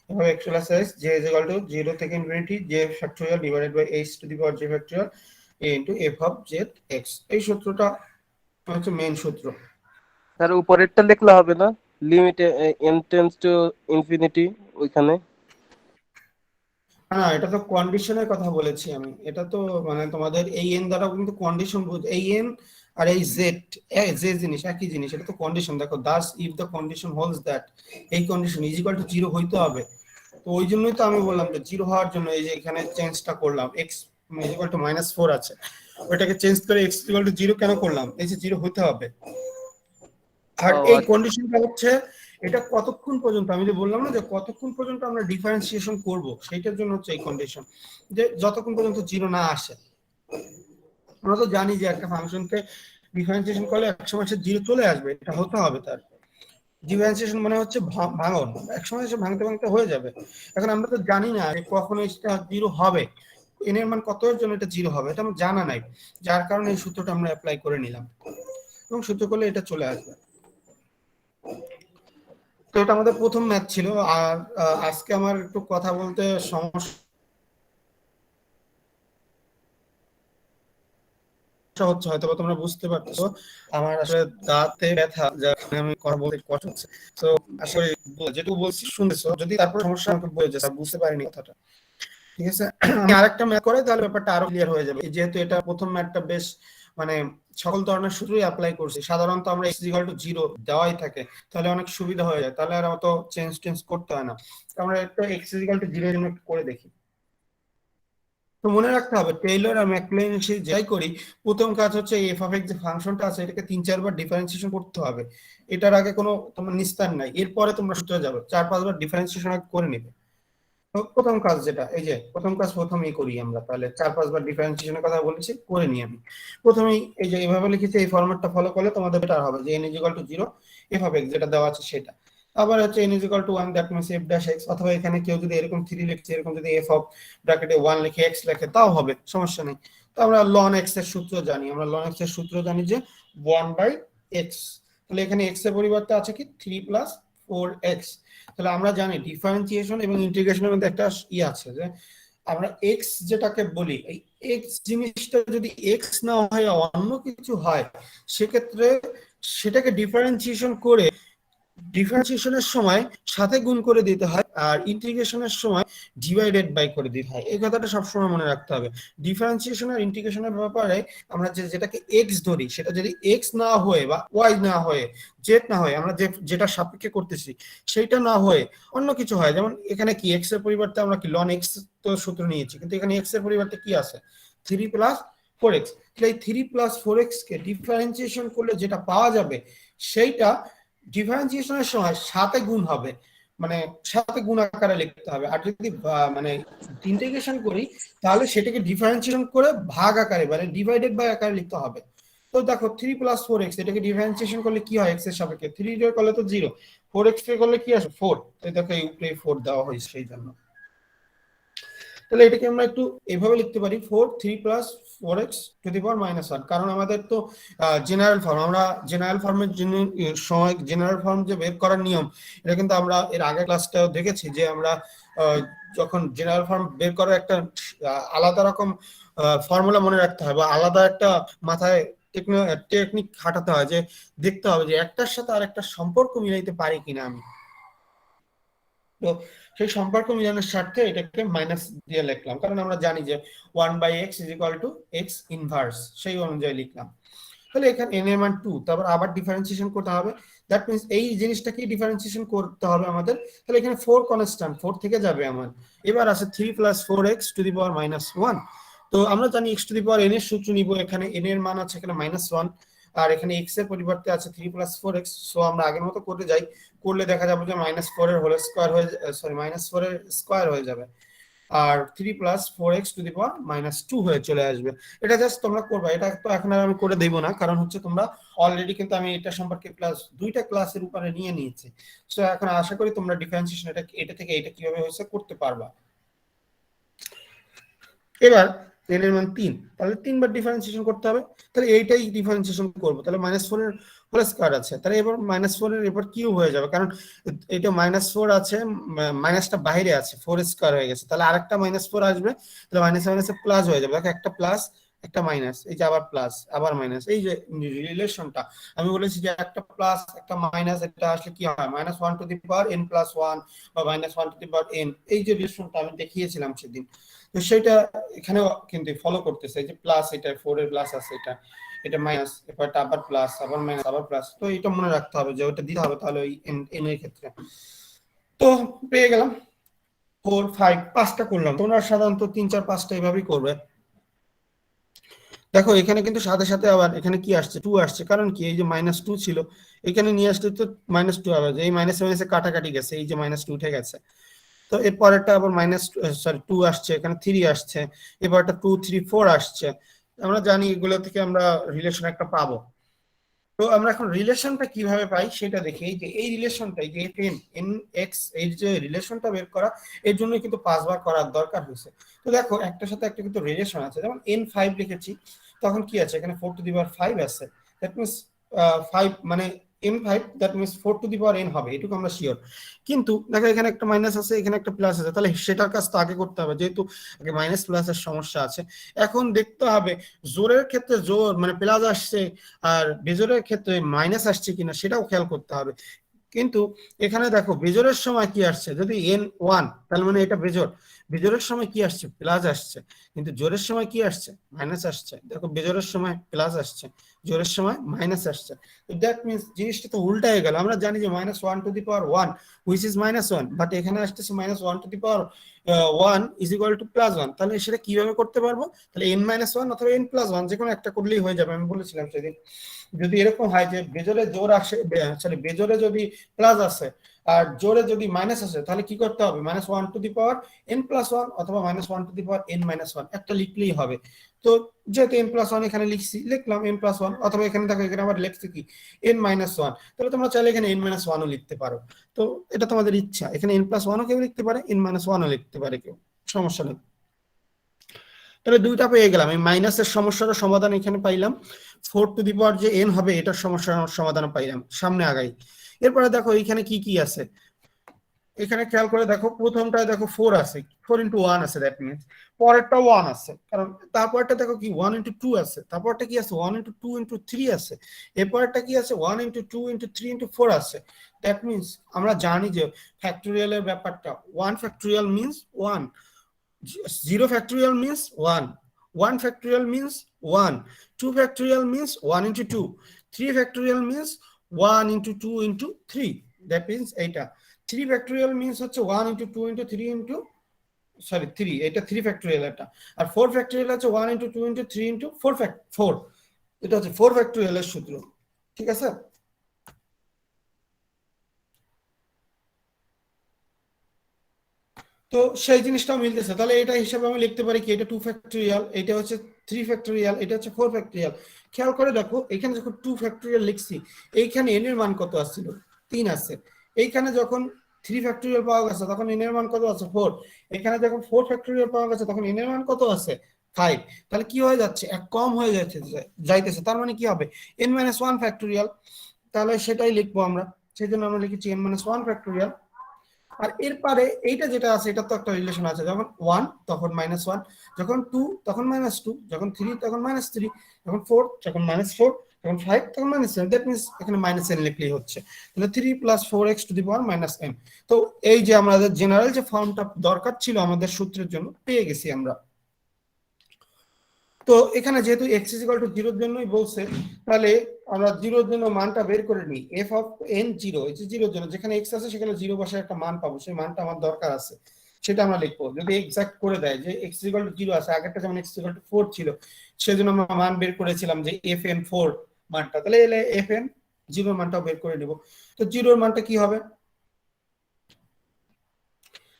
এভাবে x plus s j is equal to 0 থেকে infinity j factorial divided by h to the power j factorial into f of z x, এই সূত্রটা হচ্ছে মেইন সূত্র। স্যার উপরেরটা লিখলে হবে না, limit n tends to infinity ওইখানে? না, এটা তো কন্ডিশনের কথা বলেছি আমি, এটা তো মানে তোমাদের এই n দ্বারা কিন্তু কন্ডিশন এই n আর এই z যে জিনিস একই জিনিস, এটা তো কন্ডিশন। দেখো Das if the condition holds that, এই কন্ডিশন ইজ ইকুয়াল টু 0 হইতে হবে, তো ওই জন্যই তো আমি বললাম যে 0 হওয়ার জন্য এই যে এখানে চেঞ্জটা করলাম, x ইজ ইকুয়াল টু -4 আছে, ওইটাকে চেঞ্জ করে x ইকুয়াল টু 0 কেন করলাম, এই যে 0 হইতে হবে। আর ও এই আচ্ছা। কন্ডিশনটা হচ্ছে এটা কতক্ষণ পর্যন্ত, আমি যে বললাম না যে কতক্ষণ পর্যন্ত আমরা ডিফারেন্সিয়েশন করব, সেইটার জন্য হচ্ছে এই কন্ডিশন, যে যতক্ষণ পর্যন্ত 0 না আসে। আমরা তো জানি যে একটা ফাংশনকে ডিফারেন্সিয়েশন করলে একসময় সে 0 চলে আসবে, এটা হতে হবে তার। ডিফারেন্সিয়েশন মানে হচ্ছে ভাঙন, একসময় সে ভাঙতে ভাঙতে হয়ে যাবে। এখন আমরা তো জানি না যে কখন এটা 0 হবে, n এর মান কত এর জন্য এটা 0 হবে, এটা আমার জানা নাই, যার কারণে এই সূত্রটা আমরা অ্যাপ্লাই করে নিলাম, এবং সূত্র করলে এটা চলে আসবে। তো এটা আমাদের প্রথম ম্যাথ ছিল। আর আজকে আমার একটু কথা বলতে সমস্যা হচ্ছে, হয়তো তোমরা বুঝতে পারছো, আমার আসলে দাঁতে ব্যথা, যার কারণে আমি কথা বলতে কষ্ট হচ্ছে। তো আসলে যেটুকু বলছি শুনতেছো, যদি তারপর সমস্যা আমাকে বলে যে স্যার বুঝতে পারিনি কথাটা, ঠিক আছে? আমি আরেকটা ম্যাথ করে তাহলে ব্যাপারটা আরো ক্লিয়ার হয়ে যাবে, যেহেতু এটা প্রথম ম্যাথটা বেশ মানে সকল ধরনের সূত্রই অ্যাপ্লাই করছি। সাধারণত আমরা x ইকুয়াল টু 0 দেওয়াই থাকে, তাহলে অনেক সুবিধা হয়ে যায়, তাহলে আর অত চেঞ্জ করতে হয় না। আমরা একটা x ইকুয়াল টু 0 এর জন্য করে দেখি। তো মনে রাখতে হবে টেইলর আর ম্যাকলেইন যাই করি, প্রথম কাজ হচ্ছে এফ অফ এক্স যে ফাংশনটা আছে এটাকে 3-4 বার ডিফারেন্সিয়েশন করতে হবে, এটার আগে কোনো তোমার নিস্তার নাই, এরপরে তোমরা সূত্রে যাবে 4-5 বার ডিফারেন্সিয়েশন করে নিবে। তো প্রথম কাজ যেটা, এই যে প্রথম কাজ প্রথমেই করি আমরা, তাহলে 4-5 বার ডিফারেন্সিয়েশনের কথা বলেছি, করে নিই আমি। প্রথমেই এই যে এইভাবে লিখেছি, এই ফরম্যাটটা ফলো করলে তোমাদের বেটার হবে, যে n = 0 f অফ x যেটা দেওয়া আছে সেটা, আবার হচ্ছে n = 1 that means f dash x, অথবা এখানে কেউ যদি এরকম 3 লিখছে, এরকম যদি f অফ ব্র্যাকেটে 1 লিখে x লেখে তাও হবে, সমস্যা নেই। তো আমরা ln x এর সূত্র জানি, যে 1/x, তাহলে এখানে x এর পরিবর্তে আছে কি 3 + 4x। তাহলে আমরা জানি ডিফারেন্সিয়েশন এবং ইন্টিগ্রেশনের মধ্যে একটা আছে, যে আমরা x যেটাকে বলি, এই x জিনিসটা যদি x না হয় অন্য কিছু হয়, সেক্ষেত্রে সেটাকে ডিফারেন্সিয়েশন করে ডিফারেন্সিয়েশনের সময় সাথে গুণ করে দিতে হয়, আর ইন্টিগ্রেশনের সময় ডিভাইডেড বাই করে দিতে হয়। এই কথাটা সবসময় মনে রাখতে হবে। ডিফারেন্সিয়েশন আর ইন্টিগ্রেশনের ব্যাপারে আমরা যেটাকে x ধরি, সেটা যদি x না হয়ে বা y না হয়ে z না হয়ে, আমরা যেটা সাপেক্ষে করতেছি সেইটা না হয়ে অন্য কিছু হয়, যেমন এখানে কি x এর পরিবর্তে আমরা কি ln x তো সূত্র নিয়েছি, কিন্তু এখানে x এর পরিবর্তে কি আছে 3 + 4x, তাহলে এই 3 + 4x কে ডিফারেন্সিয়েশন করলে যেটা পাওয়া যাবে সেইটা ডিফারেন্সিয়েশনের সময় সাথে গুণ হবে, মানে সাথে গুণ আকারে লিখতে হবে। আর যদি মানে ইন্টিগ্রেশন করি তাহলে সেটাকে ডিফারেন্সিয়েশন করে ভাগ আকারে মানে ডিভাইডেড বাই আকারে লিখতে হবে। তো দেখো 3 + 4x এটাকে ডিফারেন্সিয়েশন করলে কি হয়, x এর সাপেক্ষে 3 এর করলে তো 0, 4x এর করলে কি আসে 4, তো দেখো এই উপরে 4 দেওয়া হয়েছে সেই জন্য। তাহলে এটাকে আমরা একটু এভাবে লিখতে পারি, 4 3 + 4x টু দি পাওয়ার -1, কারণ আমাদের তো জেনারেল ফর্ম, আমরা জেনারেল ফর্মের জন্য সময় জেনারেল ফর্ম যে বের করার নিয়ম, এটা কিন্তু আমরা এর আগের ক্লাসটাও দেখেছি যে আমরা যখন জেনারেল ফর্ম বের করার একটা আলাদা রকম ফর্মুলা মনে রাখতে হয় বা আলাদা একটা মাথায় টেকনিক খাটাতে হয়, যে দেখতে হবে যে একটার সাথে আর একটা সম্পর্ক মিলাইতে পারি কিনা আমি। তো সেই সম্পর্ক মিলানোর স্বার্থে এটাকে মাইনাস দিয়ে লিখলাম, কারণ আমরা জানি যে 1/x = x ইনভার্স, সেই অনুযায়ী লিখলাম। তাহলে এখানে n এর মান 2, তারপর আবার ডিফারেন্সিয়েশন করতে হবে, দ্যাট মিন্স এই জিনিসটাকে ডিফারেন্সিয়েশন করতে হবে আমাদের। তাহলে এখানে 4 কনস্ট্যান্ট, 4 থেকে যাবে আমার, এবার আছে 3 + 4x টু দি পাওয়ার -1। তো আমরা জানি x to the power n এর সূত্র নিব, এখানে n এর মান আছে এখানে -1, আর এখানে x এর পরিবর্তে আছে 3 + 4x। সো আমরা আগের মতো করতে যাই, করলে দেখা যাবে যে -4 এর হোল স্কয়ার হয়ে, সরি -4 এর স্কয়ার হয়ে যাবে, আর 3 + 4x টু দি পাওয়ার -2 হয়ে চলে আসবে। এটা জাস্ট তোমরা করবা, এটা তো এখন আর আমি করে দেব না, কারণ হচ্ছে তোমরা অলরেডি কিন্তু আমি এটা সম্পর্কে দুইটা ক্লাসের উপরে নিয়ে নিয়েছি। সো এখন আশা করি তোমরা ডিফারেন্সিয়েশন এটা থেকে এটা কিভাবে হয়েছে করতে পারবা। এবার n এর মান 3, তাহলে 3 বার ডিফারেন্সিয়েশন করতে হবে, তাহলে এইটাই ডিফারেন্সিয়েশন করব, তাহলে -4 এর হোল স্কয়ার আছে, তাহলে এবার -4 এর এবার কিউব হয়ে যাবে, কারণ এটা -4 আছে, মাইনাসটা বাইরে আছে, 4 স্কয়ার হয়ে গেছে, তাহলে আরেকটা -4 আসবে, তাহলে মাইনাস প্লাস হয়ে যাবে, দেখো একটা প্লাস একটা মাইনাস, এই যে আবার প্লাস আবার মাইনাস, এই যে রিলেশনটা আমি বলেছি যে একটা প্লাস একটা মাইনাস, এটা আসলে কি হয় -1 টু দি পাওয়ার n + 1 বা -1 টু দি পাওয়ার n, এই যে রিলেশনটা আমি দেখিয়েছিলাম সেদিন, তো সেটা এখানেও কিন্তু ফলো করতেছে, যে প্লাস এটা 4 এর প্লাস আছে, এটা মাইনাস, এরপরটা আবার প্লাস আবার মাইনাস আবার প্লাস, তো এটা মনে রাখতে হবে যে ওটা দিতে হবে, তাহলে ওই n এর ক্ষেত্রে। তো পেয়ে গেলাম 4 5 5টা করলাম, তোমরা সাধারণত 3 4 5টা এইভাবেই করবে। দেখো এখানে কিন্তু সাথে সাথে আবার এখানে কি আসছে 2 আসছে, কারণ কি এই যে -2 ছিল এখানে নিয়ে আসলে তো -2 আবার, এই মাইনাস মাইনাসে কাটাকাটি গেছে, এই যে -2 উঠে গেছে, তো এরপরেরটা আবার -2 আসছে, এখানে 3 আসছে, এবারটা 2 3 4 আসছে, আমরা জানি এগুলো থেকে আমরা রিলেশন একটা পাবো। তো আমরা এখন রিলেশনটা কিভাবে পাই সেটা দেখি, এই যে এই রিলেশনটা, এই যে n(x) এই যে রিলেশনটা বের করা, এর জন্য কিন্তু 5 বার করার দরকার হয়েছে। তো দেখো একটার সাথে একটা কিন্তু রিলেশন আছে, যেমন n5 লিখেছি, তখন কি আছে এখানে 4 টু দি পাওয়ার 5 আছে, দ্যাট মিন্স 5 মানে n5, that means 4 to the power n হবে, এটুকু আমরা শিওর। কিন্তু দেখো এখানে একটা মাইনাস আছে, এখানে একটা প্লাস আছে, তাহলে সেটার কাজ তো আগে করতে হবে, যেহেতু আগে মাইনাস প্লাসের সমস্যা আছে। এখন দেখতে হবে জোরের ক্ষেত্রে জোর মানে প্লাস আসছে, আর বেজোরের ক্ষেত্রে মাইনাস আসছে কিনা সেটাও খেয়াল করতে হবে। কিন্তু এখানে দেখো বেজোরের সময় কি আসছে, যদি n1 তাহলে মানে এটা বেজোর, বেজোরের সময় কি আসছে প্লাস আসছে, কিন্তু জোরের সময় কি আসছে মাইনাস আসছে, দেখো বেজোরের সময় প্লাস আসছে, জোরের সময় মাইনাস আসছে, তো দ্যাট মিন্স জিনিসটা তো উল্টা হয়ে গেল। আমরা জানি যে -1 to the power 1 which is -1, but এখানে আসতেছে -1 to the power 1 is equal two +1, তাহলে সেটা কিভাবে করতে পারবো, তাহলে n-1 অথবা n+1 যে কোনো একটা করলেই হয়ে যাবে, আমি বলেছিলাম সেদিন। যদি এরকম হয় যে বেজোরে জোর আসে, সরি বেজোরে যদি প্লাস আসে আর জোরে যদি মাইনাস আসে, তাহলে কি করতে হবে -1 টু দি পাওয়ার n+1 অথবা -1 টু দি পাওয়ার n-1 একটা লিখলেই হবে। তো যেহেতু n+1 এখানে লিখলাম n+1, অথবা এখানে দেখো এখানে আবার লিখছি কি n-1, তাহলে তোমরা চাইলে এখানে n-1 ও লিখতে পারো, তো এটা তোমাদের ইচ্ছা, এখানে n+1 ও কেউ লিখতে পারে, n-1 ও লিখতে পারে কেউ, সমস্যা নেই। তাহলে দুইটা পেয়ে গেলাম, এই মাইনাসের সমস্যার সমাধান এখানে পাইলাম, 4 টু দি পাওয়ার যে n হবে এটার সমস্যার সমাধান পাইলাম, সামনে আগাই। এরপরে দেখো এখানে কি কি আছে, এখানে খেয়াল করে দেখো প্রথমটায় দেখো 4 আছে, 4 × 1 আছে, দ্যাট মিন্স পরেরটা 1 আছে, কারণ তারপরটা দেখো কি 1 × 2 আছে, তারপরটা কি আছে 1 × 2 × 3 আছে, এরপরটা কি আছে 1 × 2 × 3 × 4 আছে, দ্যাট মিন্স আমরা জানি যে ফ্যাক্টোরিয়ালের ব্যাপারটা 1 factorial means 1, 0 factorial means 1, 1 factorial means 1, 2 factorial means 1 × 2, 3 factorial means 1 × 2 × 3, that means এটা 3 factorial means হচ্ছে 1 × 2 × 3 × সরি 3, এটা 3 factorial, এটা আর 4 factorial আছে 1 × 2 × 3 × 4, এটা হচ্ছে 4 factorial এর সূত্র, ঠিক আছে। তো সেই জিনিসটাও মিলতেছে, তাহলে এটা হিসাবে আমি লিখতে পারি কি এটা 2 ফ্যাক্টোরিয়াল, এটা হচ্ছে 3 ফ্যাক্টোরিয়াল, এটা হচ্ছে 4 ফ্যাক্টোরিয়াল। খেয়াল করে দেখো এখানে যখন 2 ফ্যাক্টোরিয়াল লিখছি, এইখানে n এর মান কত আসছিল 3 আছে, এইখানে যখন 3 ফ্যাক্টোরিয়াল পাওয়া গেছে তখন n এর মান কত আছে 4, এখানে যখন 4 ফ্যাক্টোরিয়াল পাওয়া গেছে তখন n এর মান কত আছে 5, তাহলে কি হয়ে যাচ্ছে, এক কম হয়ে যাইতেছে, তার মানে কি হবে n-1 ফ্যাক্টোরিয়াল, তাহলে সেটাই লিখবো আমরা, সেই জন্য আমরা লিখেছি n-1 ফ্যাক্টোরিয়াল। আর এরপরে এইটা যেটা আছে এটা তো একটা রিলেশন আছে, যখন 1 তখন -1, যখন 2 তখন -2, যখন 3 তখন -3, যখন 4 তখন -4, যখন 5 তখন -7, দ্যাট মিন্স এখানে -n লিখলেই হচ্ছে, তাহলে 3 + 4x two the power -n। তো এই যে আমাদের জেনারেল যে ফর্মটা দরকার ছিল আমাদের সূত্রের জন্য পেয়ে গেছি আমরা। তো এখানে যেহেতু x = 0 এর জন্যই বলছে, তাহলে আমরা 0 এর জন্য মানটা বের করে নিই, f অফ n 0, এই যে 0 এর জন্য যেখানে x আছে সেখানে 0 বসায় একটা মান পাবো, সেই মানটা আমার দরকার আছে, সেটা আমরা লিখবো। যদি এক্সাক্ট করে দেয় যে x = 0 আছে, আগেরটা যেমন x = 4 ছিল, সেজন্য আমরা মান বের করেছিলাম যে fn 4 মানটা, তাহলে এলে fn 0 মানটাও বের করে নিব। তো 0 এর মানটা কি হবে,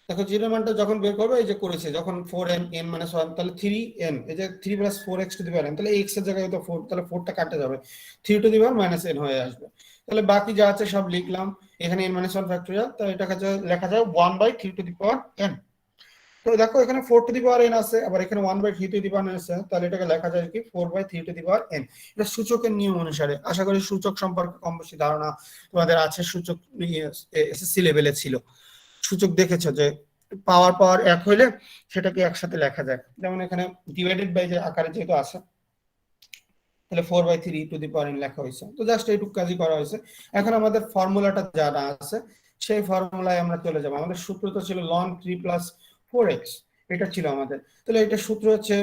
দেখো 0 মানটা যখন বের করবে, এই যে করেছে যখন 4n n-1, তাহলে 3n, এই যে 3 + 4x two the power n, তাহলে x এর জায়গায় তো 4, তাহলে 4টা কাটে যাবে, 3 টু দি পাওয়ার -n হয়ে আসবে। তাহলে বাকি যা আছে সব লিখলাম, এখানে n-1 ফ্যাক্টোরিয়াল, তো এটা লেখা যায় 1/3 টু দি পাওয়ার n। তো দেখো এখানে 4 টু দি পাওয়ার n আছে, আবার এখানে 1/3 টু দি পাওয়ার n আছে, তাহলে এটাকে লেখা যায় কি 4/3 টু দি পাওয়ার n। এটা সূচকের নিয়ম অনুসারে, আশা করি সূচক সম্পর্কে কম বেশি ধারণা তোমাদের আছে, সূচক এসএসসি লেভেলে ছিল, সূচক দেখেছো যে পাওয়ার এক হইলে সেটাকে একসাথে লেখা যায়, যেমন এখানে ডিভাইডেড বাই যে আকারে যেহেতু আছে, তাহলে 4/3 টু দি পাওয়ার n লেখা হয়েছে। তো জাস্ট এইটুকু কাজই করা হয়েছে। এখন আমাদের ফর্মুলাটা জানা আছে, সেই ফর্মুলায় আমরা চলে যাব। আমাদের সূত্র তো ছিল ln 3 + 4x, এটা ছিল আমাদের। তাহলে এটা সূত্র হচ্ছে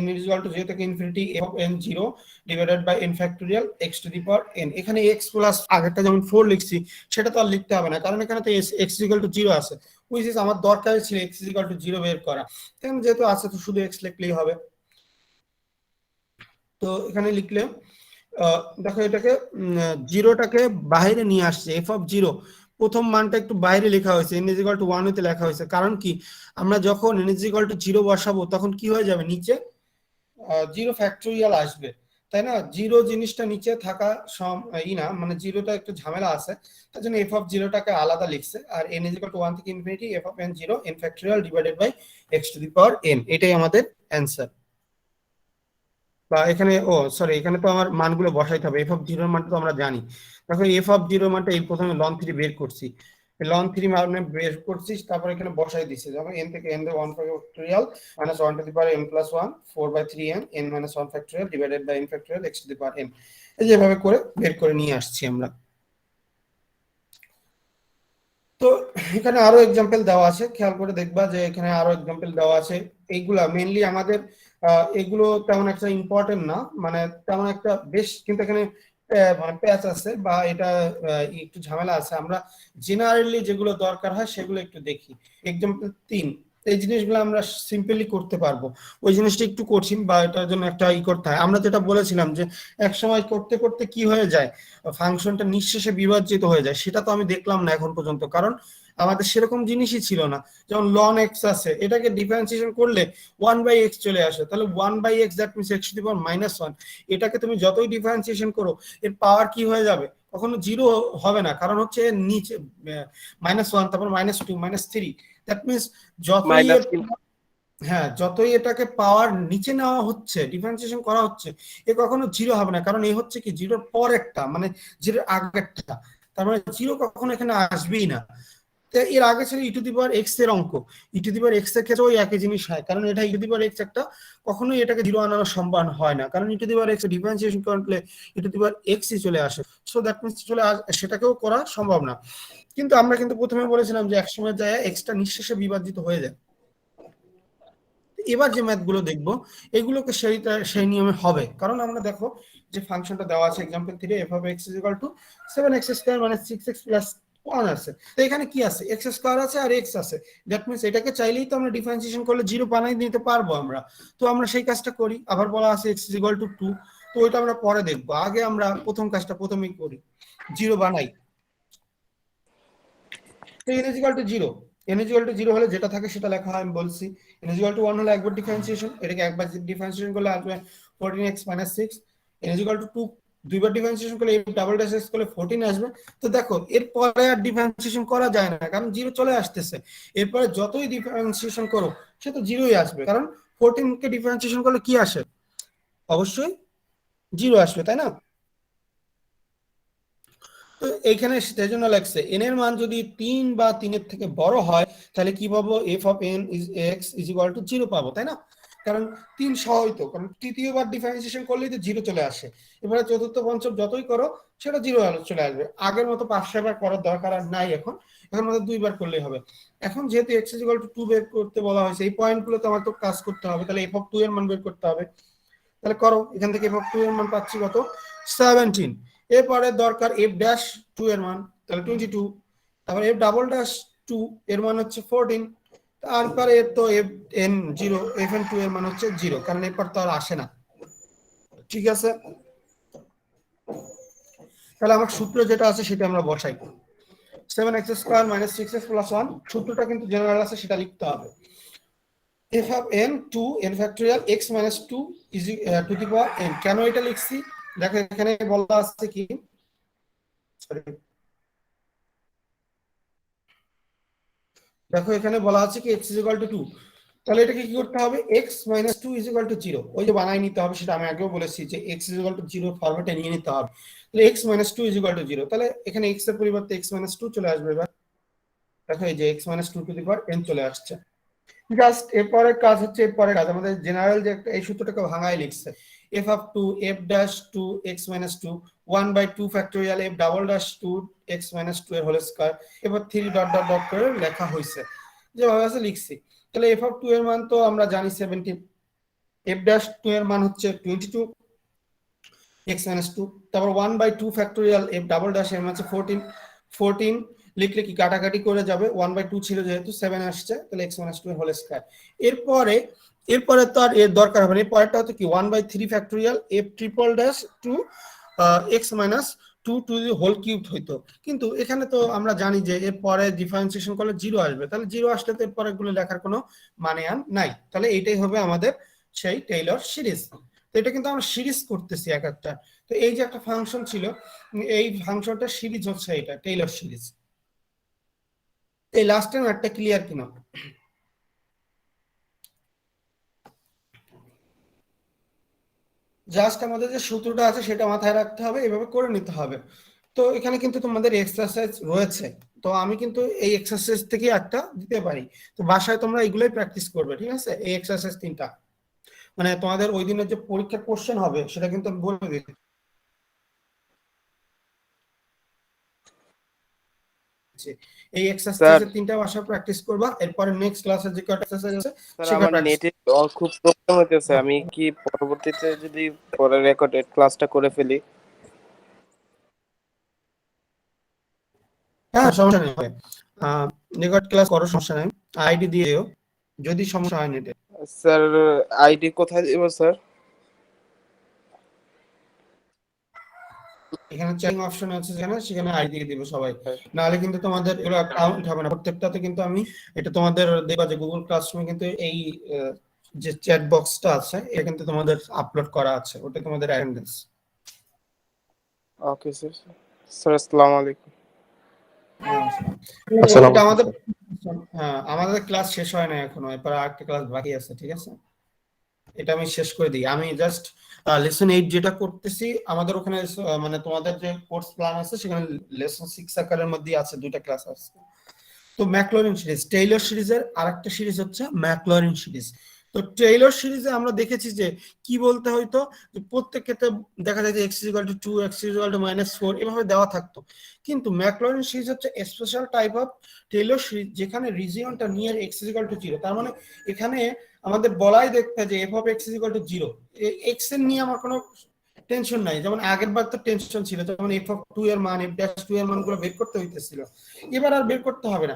n = 0 থেকে infinity f of n 0 divided by n factorial x to the power n। এখানে x প্লাস আগেরটা যেমন 4 লিখছি, সেটা তো আর লিখতে হবে না, কারণ এখানে তো x = 0 আছে, হুইচ ইজ আমার দরকার ছিল x = 0 বের করা, কারণ যেহেতু আছে তো শুধু x লিখলেই হবে। তো এখানে লিখলে দেখো এটাকে 0টাকে বাইরে নিয়ে আসছে, f অফ 0 প্রথম মানটা একটু বাইরে লেখা হয়েছে, n = 1 হতে লেখা হয়েছে, কারণ কি আমরা যখন n = 0 বসাবো তখন কি হয়ে যাবে, নিচে 0 ফ্যাক্টোরিয়াল আসবে, তাই না? 0 জিনিসটা নিচে থাকা না, মানে 0টা একটু ঝামেলা আছে, তার জন্য f অফ 0টাকে আলাদা লিখছে, আর n = 1 থেকে infinity f of n 0 n factorial divided by x to the power n, এটাই আমাদের অ্যান্সার। বা এখানে সরি, এখানে তো আমার মানগুলো বসাইতে হবে, f অফ 0 এর মানটা তো আমরা জানি। দেখো f অফ 0 মানটা এই প্রথমে ln 3 বের করছি, ln 3 মানে বের করছি, তারপর এখানে বসাই দিছি, যখন n থেকে n এর 1 factorial -1 to the power n + 1 4/3n n-1 factorial divided by n factorial x to the power n, এই যেভাবে করে বের করে নিয়ে আসছি আমরা। তো এখানে আরো এক্সাম্পল দেওয়া আছে, খেয়াল করে দেখবা যে এখানে আরো এক্সাম্পল দেওয়া আছে, এইগুলা মেইনলি আমাদের এগুলো তেমন একটা ইম্পর্টেন্ট না, মানে তেমন একটা বেশ, কিন্তু এখানে মানে প্যাচ আছে বা এটা একটু ঝামেলা আছে, আমরা জেনারেলি যেগুলো দরকার হয় সেগুলো একটু দেখি। এক্সাম্পল 3, এই জিনিসগুলো আমরা সিম্পলি করতে পারবো, ওই জিনিসটা একটু কঠিন বা এটার জন্য একটা করতে হয়। আমরা যেটা বলেছিলাম যে এক সময় করতে করতে কি হয়ে যায়, ফাংশনটা নিঃশেষে বিভাজিত হয়ে যায়, সেটা তো আমি দেখলাম না এখন পর্যন্ত, কারণ আমাদের সেরকম জিনিসই ছিল না। যেমন ln x আছে, এটাকে ডিফারেন্সিয়েশন করলে 1/x চলে আসে, তাহলে 1/x that means x to the power -1, এটাকে তুমি যতই ডিফারেন্সিয়েশন করো এর পাওয়ার কি হয়ে যাবে, কখনো 0 হবে না, কারণ হচ্ছে নিচে -1, তারপর -2 -3, দ্যাট মিন্স যতই হ্যাঁ যতই এটাকে পাওয়ার নিচে নেওয়া হচ্ছে, ডিফারেন্সিয়েশন করা হচ্ছে, এ কখনো 0 হবে না, কারণ এই হচ্ছে কি 0 পর একটা, মানে 0 আগেরটা, তার মানে 0 কখনো এখানে আসবেই না। এর আগে ছিল ই টু দি পাওয়ার এক্স এর অঙ্ক, ই টু দি পাওয়ার এক্স এর ক্ষেত্রে ওই একই জিনিস হয়, কারণ এটা ই টু দি পাওয়ার এক্স একটা, কখনোই এটাকে 0 আনানো সম্ভব হয় না, কারণ e to the power x differentiation করলে ই টু দি পাওয়ার এক্সই চলে আসে, সো দ্যাট মিন্স সেটাকেও করা সম্ভব না। কিন্তু আমরা কিন্তু প্রথমে বলেছিলাম যে এক সময় যায় এক্সটা নিঃশেষে বিভাজিত হয়ে যায়। এবার যে ম্যাথগুলো দেখবো এগুলোকে সেই নিয়মে হবে, কারণ আমরা দেখো যে ফাংশনটা দেওয়া আছে example 3 f of x = 7x² মানে 6x + 1 আছে, তো এখানে কি আছে, x² আছে আর x আছে, দ্যাট মিন্স এটাকে চাইলেই তো আমরা ডিফারেন্সিয়েশন করলে 0 বানাই নিতে পারবো আমরা। তো আমরা সেই কাজটা করি, আবার বলা আছে x = 2, তো ওইটা আমরা পরে দেখবো, আগে আমরা প্রথম কাজটা প্রথমেই করি, 0 বানাই। তো n = 0, n = 0 হলে যেটা থাকে সেটা লেখা হয়, আমি বলছি n = 1 হলে একবার ডিফারেন্সিয়েশন, এটাকে একবার ডিফারেন্সিয়েশন করলে আসবে 14x - 6, n = 2 দুইবার ডিফারেন্সিয়েশন করলে f ডাবল ড্যাশ x করলে 14 আসবে। তো দেখো এরপরে আর ডিফারেন্সিয়েশন করা যায় না, কারণ 0 চলে আসতেছে। এরপরে যতই ডিফারেন্সিয়েশন করো সে তো 0ই আসবে, কারণ 14 কে ডিফারেন্সিয়েশন করলে কি আসে? অবশ্যই 0 আসবে, তাই না? তো এইখানে সেই জন্য লাগছে n এর মান যদি 3 বা 3 এর থেকে বড় হয় তাহলে কি পাবো? f of n is x is equal to 0 পাবো, তাই না? কারণ 3 সহই তো, কারণ তৃতীয়বার ডিফারেন্সিয়েশন করলেই তো 0 চলে আসে। এবারে চতুর্থ পঞ্চম যতই করো সেটা 0 চলে আসবে। আগের মতো 5-6 বার করার দরকার আর নাই, এখন মতো 2বার করলেই হবে। এখন যেহেতু x is equal to 2 বের করতে বলা হয়েছে, এই পয়েন্টগুলোতে আমার তো কাজ করতে হবে, তাহলে f of 2 এর মান বের করতে হবে। তাহলে করো, এখান থেকে f of 2 এর মান পাচ্ছি কত? 17। এরপরে দরকার f ড্যাশ 2 এর মান, তাহলে 22। তারপর f ডাবল ড্যাশ 2 এর মান হচ্ছে 14। তারপরে তো f n 0, f n 2 এর মান হচ্ছে 0, কারণ এরপর তো আর আসে না। ঠিক আছে, তাহলে আমার সূত্র যেটা আছে সেটা আমরা বসাই। 7x square minus 6x plus 1, সূত্রটা কিন্তু জেনারেল আছে, সেটা লিখতে হবে। f of n 2 n factorial x minus 2 is to the power n। কেন এটা লিখছি দেখো, এখানে বলা আছে কি, দেখো এখানে বলা আছে কি x is equal to 2, তাহলে এটাকে কি করতে হবে? x minus 2 is equal to 0, ওই যে বানাই নিতে হবে, সেটা আমি আগেও বলেছি যে x is equal to 0 ফরম্যাটে নিয়ে নিতে হবে। তাহলে x minus 2 is equal to 0, তাহলে এখানে x এর পরিবর্তে x minus 2 চলে আসবে। এবার দেখো এই যে x minus 2 to the power n চলে আসছে। জাস্ট এরপরে কাজ হচ্ছে, এরপরে কাজ আমাদের জেনারেল যে একটা এই সূত্রটাকে ভাঙাই লিখছে, f of 2 f dash 2 x minus 2 1 by 2 factorial f double dash 2 x minus 2 এর হোল স্কয়ার, এবার 3 ডট ডট ডট করে লেখা হয়েছে, যেভাবে আছে লিখছি। তাহলে f of 2 এর মান তো আমরা জানি 17, f dash 2 এর মান হচ্ছে 22 x minus 2, তারপর 1 by 2 factorial f double dash এর মান হচ্ছে 14 লিখলে কি কাটাকাটি করে যাবে, 1 by 2 ছিল যেহেতু 7 আসছে, তাহলে x minus 2 এর হোল স্কয়ার। এরপরে তো আর এর দরকার হবে না, এর পরেরটা হচ্ছে কি 1 by 3 factorial f triple dash 2 x minus 2 to the whole cubed হইতো। কিন্তু এখানে তো আমরা জানি যে এর পরে ডিফারেন্সিয়েশন করলে 0 আসবে, তাহলে 0 আসলে তো এর পরে গুলো লেখার কোনো মানে আর নাই। তাহলে এইটাই হবে আমাদের সেই টেইলর সিরিজ। তো এটা কিন্তু আমরা সিরিজ করতেছি এক একটা। তো এই যে একটা ফাংশন ছিল, এই ফাংশনটা সিরিজ হচ্ছে এটা টেইলর সিরিজ। এই লাস্ট টাইম একটা ক্লিয়ার কিনা? জাস্ট আমাদের যে সূত্রটা আছে সেটা মাথায় রাখতে হবে, এভাবে করে নিতে হবে। তো এখানে কিন্তু তোমাদের এক্সারসাইজ রয়েছে, তো আমি কিন্তু এই এক্সারসাইজ থেকে একটা দিতে পারি। তো বাসায় তোমরা এগুলোই প্র্যাকটিস করবে, ঠিক আছে? এই এক্সারসাইজ 3টা, মানে তোমাদের ওই দিনের যে পরীক্ষার কোশ্চেন হবে সেটা কিন্তু আমি বলে দিচ্ছি। এই এক্সারসাইজের 3টা ভাষা প্র্যাকটিস করবা, এরপরে নেক্সট ক্লাসে যে কয়টা এক্সারসাইজ আছে স্যার সেটা আমার প্র্যাকটিস। নেটে খুব প্রবলেম হইতেছে, আমি কি পরবর্তীতে যদি পরে রেকর্ডেড ক্লাসটা করে ফেলি? হ্যাঁ সমস্যা নেই, রেকর্ড ক্লাস করো, সমস্যা নেই, আইডি দিয়ে দিও যদি সমস্যা হয় নেটে। স্যার আইডি কোথায় দিব স্যার? এখানে চ্যাটিং অপশন আছে, সেখানে আইডি দিয়ে দিবে সবাই, নাহলে কিন্তু তোমাদের এগুলো কাউন্ট হবে না। প্রত্যেকটাতে কিন্তু আমি এটা তোমাদের দেখবা যে গুগল ক্লাসরুমে কিন্তু এই যে চ্যাট বক্সটা আছে এটা কিন্তু তোমাদের আপলোড করা আছে, ওটা তোমাদের অ্যাটেন্ডেন্স। Okay sir. স্যার আসসালামু আলাইকুম। এটা আমাদের, হ্যাঁ আমাদের ক্লাস শেষ হয় না এখনো, এরপর আরেকটা ক্লাস বাকি আছে, ঠিক আছে? এটা আমি শেষ করে দিই। আমি জাস্ট লেসন 8 যেটা করতেছি আমাদের ওখানে, মানে তোমাদের যে কোর্স প্ল্যান আছে সেখানে লেসন 6 আকারের মধ্যে আছে 2টা ক্লাস আছে। তো ম্যাকলরিন সিরিজ, টেইলর সিরিজের আরেকটা সিরিজ হচ্ছে ম্যাকলরিন সিরিজ। তো টেইলর সিরিজে আমরা দেখেছি যে কি বলতে হইতো, যে প্রত্যেক ক্ষেত্রে দেখা যায় যে x is equal to 2 x is equal to -4 এভাবে দেওয়া থাকতো। কিন্তু ম্যাকলরিন সিরিজ হচ্ছে special type of Taylor series যেখানে রিজিয়নটা near x is equal to 0। তার মানে এখানে আমাদের বলাই দেখতে যে f of x is equal to 0, x এর নিয়ে আমার কোনো টেনশন নাই। যেমন আগের বার তো টেনশন ছিল, যেমন f of 2 এর মান f dash 2 এর মানগুলো বের করতে হইতেছিল, এবার আর বের করতে হবে না।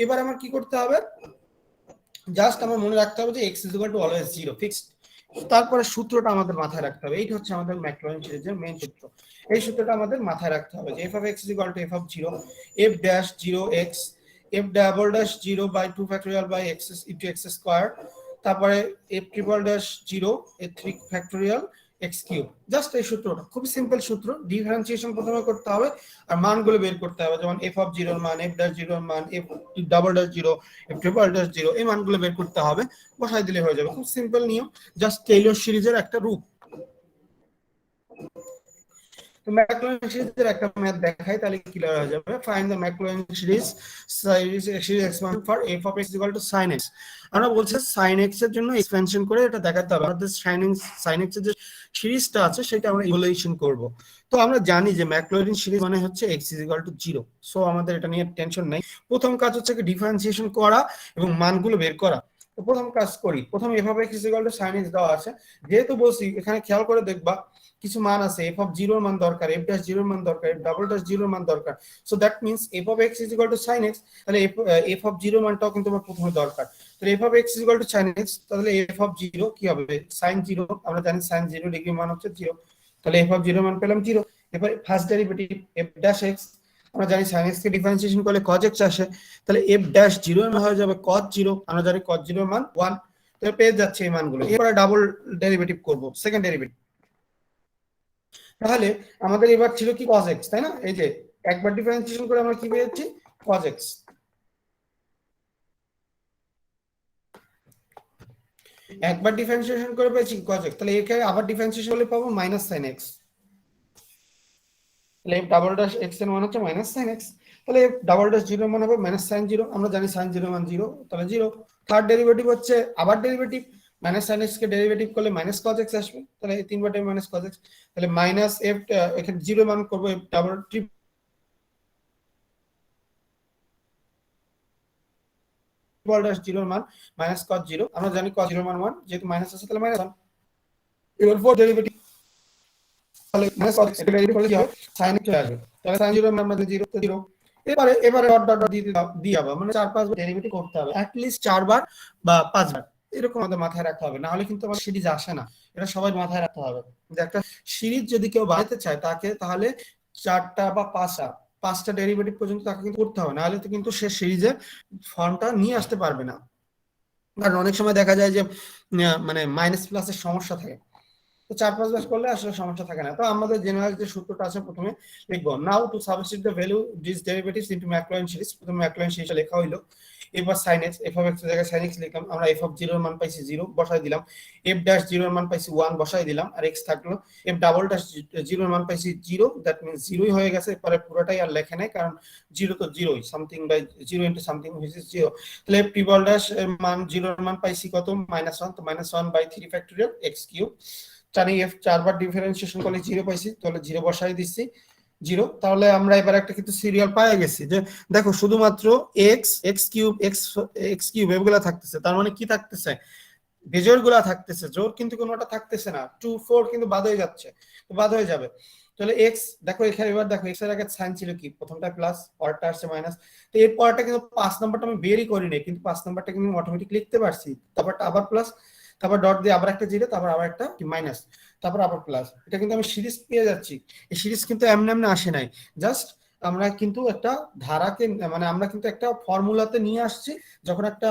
এবার আমার কি করতে হবে, জাস্ট আমার মনে রাখতে হবে যে x is equal to always 0 fixed. তারপরে সূত্রটা আমাদের মাথায় রাখতে হবে, এইটা হচ্ছে আমাদের ম্যাকলরিন সিরিজের মেইন সূত্র। এই সূত্রটা আমাদের মাথায় রাখতে হবে যে f of x is equal to f of 0 f dash 0 x f double dash 0 by 2 factorial by x into x square, তারপরে f triple dash 0 f 3 factorial x cube, just এই সূত্রটা খুব সিম্পল সূত্র। ডিফারেন্সিয়েশন প্রথমে করতে হবে আর মানগুলো বের করতে হবে, যেমন এফ অফ জিরোর মান, এফ ড্যাশ জিরোর মান, F double dash zero, F triple dash zero, এই মানগুলো বের করতে হবে, বসাই দিলে হয়ে যাবে। খুব সিম্পল নিয়ম, জাস্ট টেইলর সিরিজের একটা রূপ। তো ম্যাকলোরিন সিরিজের একটা ম্যাথ দেখাই তাহলে ক্লিয়ার হয়ে যাবে। Find the McLaughlin series expand for F of x equal two sin x। আমরা বলছি sin x এর জন্য এক্সপেনশন করে এটা দেখাতে হবে। আমাদের sin x এর যে সিরিজটা আছে সেটা আমরা ইভালুয়েশন করব। তো আমরা জানি যে ম্যাকলোরিন সিরিজ মানে হচ্ছে x is equal to 0, so আমাদের এটা নিয়ে টেনশন নাই। প্রথম কাজ হচ্ছে কি ডিফারেন্সিয়েশন করা এবং মানগুলো বের করা। তো প্রথম কাজ করি, প্রথম F of X is equal two sin x দেওয়া আছে, যেহেতু বলছি এখানে খেয়াল করে দেখবা কিছু মান আছে, এফ অফ জিরোর মান দরকার, এফ ড্যাশ জিরোর মান দরকার, এফ ডাবল ড্যাশ জিরোর মান দরকার। So that means F of X is equal to sine X, তাহলে এফ অফ জিরো মানটাও কিন্তু আমার প্রথমে দরকার। তাহলে F of X is equal to sine X, তাহলে এফ অফ জিরো কি হবে, সাইন জিরো, আমরা জানি সাইন জিরো ডিগ্রি মান হচ্ছে জিরো, তাহলে এফ অফ জিরো মান পেলাম জিরো। এবার first derivative F dash x, আমরা জানি সাইন এক্স কে ডিফারেন্সিয়েশন করলে কজ এক্স আসে, তাহলে এফ ড্যাশ জিরো হয়ে যাবে কজ জিরো, আমরা জানি কজ জিরো মান 1, তাহলে পেয়ে যাচ্ছে এই মানগুলো। এরপরে ডাবল ডেরিভেটিভ করব, সেকেন্ড ডেরিভেটিভ। তাহলে আমাদের এবার ছিল কি cos x, তাই না? এই যে একবার ডিফারেন্সিয়েশন করে আমরা কি পেয়েছি cos x, একবার ডিফারেন্সিয়েশন করে পেয়েছি cos x, তাহলে একে আবার ডিফারেন্সিয়েশন করলে পাবো মাইনাস sin x, তাহলে ডাবল ড্যাশ x এর মান হচ্ছে মাইনাস sin x, তাহলে ডাবল ড্যাশ জিরো মান হবে মাইনাস sin 0, আমরা জানি sin 0 মান 0, তাহলে 0। থার্ড ডেরিভেটিভ হচ্ছে আবার ডেরিভেটিভ, মাইনাস sin x কে ডেরিভেটিভ করলে মাইনাস cos x আসবে, তাহলে এই তিনবার টাইম মাইনাস cos x, তাহলে মাইনাস f এখানে 0 মান করব f ডাবল ট্রিপল ড্যাশ 0 মান মাইনাস cos 0, আমরা জানি cos 0 মান 1, যেহেতু মাইনাস আছে তাহলে মাইনাস 1। এবার ফোর্থ ডেরিভেটিভ, তাহলে মাইনাস cos x এর ডেরিভেটিভ করলে কি হবে sin x চলে আসবে, তাহলে sin 0 মান আমাদের 0 তো 0। এবারে ডট ডট ডট দিয়ে হবে, মানে 4-5 বার ডেরিভেটিভ করতে হবে, অ্যাট লিস্ট 4 বার বা 5 বার, এরকম আমাদের মাথায় রাখতে হবে, না হলে কিন্তু আমার সিরিজ আসে না। এটা সবাই মাথায় রাখতে হবে যে একটা সিরিজ যদি কেউ বানাতে চায় তাকে তাহলে 4টা বা 5টা ডেরিভেটিভ পর্যন্ত তাকে কিন্তু করতে হবে, না হলে তো কিন্তু সে সিরিজের ফর্মটা নিয়ে আসতে পারবে না। কারণ অনেক সময় দেখা যায় যে মানে মাইনাস প্লাসের সমস্যা থাকে, তো 4-5 বার করলে আসলে সমস্যা থাকে না। তো আমাদের জেনারেল যে সূত্রটা আছে প্রথমে লিখবো, now to substitute the value this derivatives into Maclaurin series. প্রথমে ম্যাকলোরিন সিরিজটা লেখা হইলো, এবার sin x, f of x এর জায়গায় sin x লিখলাম, আমরা f of 0 এর মান পাইছি 0 বসাই দিলাম, f ড্যাশ 0 এর মান পাইছি 1 বসাই দিলাম, আর x থাকলো, f ডাবল ড্যাশ 0 এর মান পাইছি 0, দ্যাট মিন্স 0ই হয়ে গেছে, পরে পুরোটাই আর লেখা নাই কারণ 0 তো 0ই, something by 0 into something which is 0। তাহলে f ট্রিপল ড্যাশ এর মান 0 এর মান পাইছি কত -1, তো -1 বাই 3 ফ্যাক্টরিয়াল x কিউব, জানি f 4 বার ডিফারেন্সিয়েশন করলে 0 পাইছি, তাহলে 0 বসাই দিচ্ছি 0। তাহলে আমরা এবার একটা কিন্তু সিরিয়াল পেয়ে গেছি যে দেখো শুধুমাত্র x কিউব x কিউব এগুলা থাকতেছে, তার মানে কি থাকতেছে বেজোড় গুলা থাকতেছে, জোড় কিন্তু কোনোটা থাকতেছে না, 2 4 কিন্তু বাদ হয়ে যাচ্ছে, তো বাদ হয়ে যাবে। তাহলে x দেখো এখানে, এবার দেখো x এর আগে সাইন ছিল কি, প্রথমটা প্লাস পরেরটা আসছে মাইনাস, তো এই পরেরটা কিন্তু 5 নাম্বারটা আমি বেরই করি নাই, কিন্তু 5 নাম্বারটা কিন্তু অটোমেটিক লিখতে পারছি, তারপরটা আবার প্লাস, তারপর ডট দিয়ে আবার একটা 0, তারপর আবার একটা মাইনাস, তারপর আবার প্লাস, এটা কিন্তু আমি সিরিজ পেয়ে যাচ্ছি। এই সিরিজ কিন্তু এমনি এমনি আসে নাই, জাস্ট আমরা কিন্তু একটা ধারাকে মানে আমরা কিন্তু একটা ফর্মুলাতে নিয়ে আসছি, যখন একটা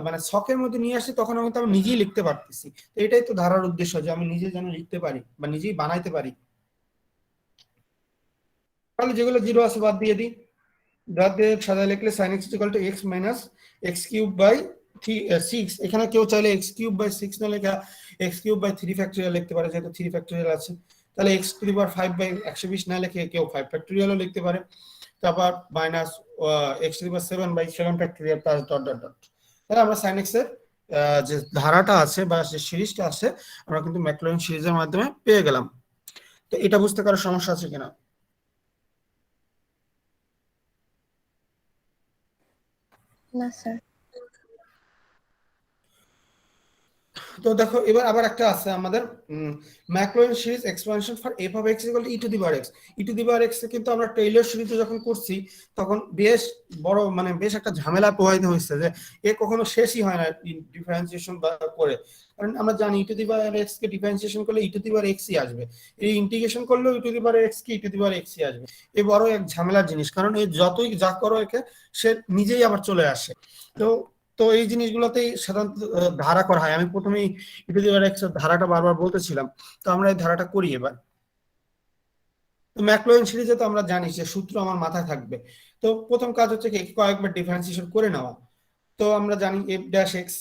মানে ছকের মধ্যে নিয়ে আসছি তখন আমি তো আমি নিজেই লিখতে পারতেছি। তো এটাই তো ধারার উদ্দেশ্য, যে আমি নিজে যেন লিখতে পারি বা নিজেই বানাইতে পারি। তাহলে যেগুলো 0 আছে বাদ দিয়ে দিই, বাদ দিয়ে সাদা লিখলে sin x equal to x minus x cube by 6, এখানে কেউ চাইলে x কিউব বাই 6 না লেখা x কিউব বাই 3 ফ্যাক্টরিয়াল লিখতে পারে, যেহেতু 3 ফ্যাক্টরিয়াল আছে। তাহলে x to the power 5 by 120 না লিখে কেউ 5 ফ্যাক্টরিয়ালও লিখতে পারে, তারপর minus x to the power 7 by 7 factorial plus dot dot dot. তাহলে আমরা sin x এর যে ধারাটা আছে বা যে সিরিজটা আছে আমরা কিন্তু ম্যাকলোরিন সিরিজের মাধ্যমে পেয়ে গেলাম। তো এটা বুঝতে কারো সমস্যা আছে কিনা? না স্যার। তো দেখো এবার আবার একটা আছে আমাদের McLaughlin series expansion for f of x equal two e to the power x। e to the power x এ কিন্তু আমরা টেইলর সিরিজে যখন করছি তখন বেশ বড় মানে বেশ একটা ঝামেলা প্রভাবিত হয়েছে, যে এ কখনো শেষই হয় না ডিফারেন্সিয়েশন করে, কারণ আমরা জানি e to the power x K differentiation করলে e to the power x ই আসবে, এই ইন্টিগ্রেশন করলেও e to the power x K e to the power x ই আসবে। এ বড় এক ঝামেলার জিনিস, কারণ এই যতই যা করো একে সে নিজেই আবার চলে আসে। তো তো এই জিনিসগুলোতেই সাধারণত ধারা করা হয়। আমি প্রথমেই e to the power x এর ধারাটা বারবার বলতেছিলাম, তো আমরা এই ধারাটা করি এবার। তো ম্যাক্লোরিন সিরিজে তো আমরা জানি যে সূত্র আমার মাথায় থাকবে। তো প্রথম কাজ হচ্ছে কি কয়েকবার ডিফারেন্সিয়েশন করে নেওয়া। তো আমরা জানি এফ ড্যাশ এক্স,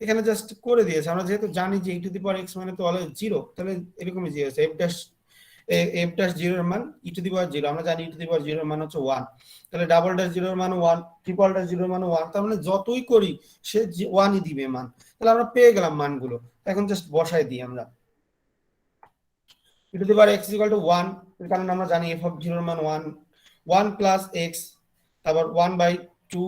এখানে জাস্ট করে দিয়েছে। আমরা যেহেতু জানি যে e to the power x মানে তো অলওয়েজ জিরো, তাহলে এরকমই জিরো আছে। এফ ড্যাশ জিরোর মান ই টু দি পাওয়ার জিরো, আমরা জানি ই টু দি পাওয়ার জিরোর মান হচ্ছে ওয়ান, তাহলে ডাবল ড্যাশ জিরোর মান ওয়ান, ট্রিপল ড্যাশ জিরোর মান ওয়ান, তার মানে যতই করি সে ওয়ানই দিবে মান। তাহলে আমরা পেয়ে গেলাম মানগুলো, এখন জাস্ট বসাই দিই আমরা e to the power x equal to one, এর কারণে আমরা জানি এফ অফ জিরোর মান ওয়ান, ওয়ান প্লাস এক্স, তারপর one by two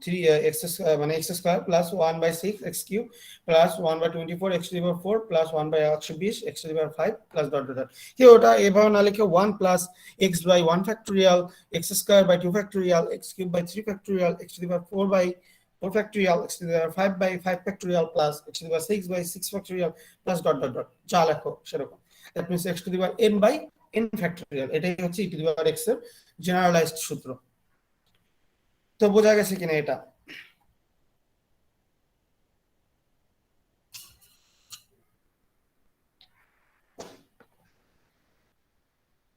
three x মানে x square plus one by six x cube plus one by 24 x to the power four plus one by 120 x to the power five plus dot dot dot. কি ওটা এভাবে না লিখে one plus x by one factorial X square by two factorial X cube by three factorial X to the power four by four factorial X to the power five by five factorial plus X to the power six by six factorial plus dot dot dot, যা লেখো সেরকম। That means X to the power n by n factorial, এটাই হচ্ছে E to the power x এর generalised সূত্র। তো বোঝা গেছে কিনা এটা?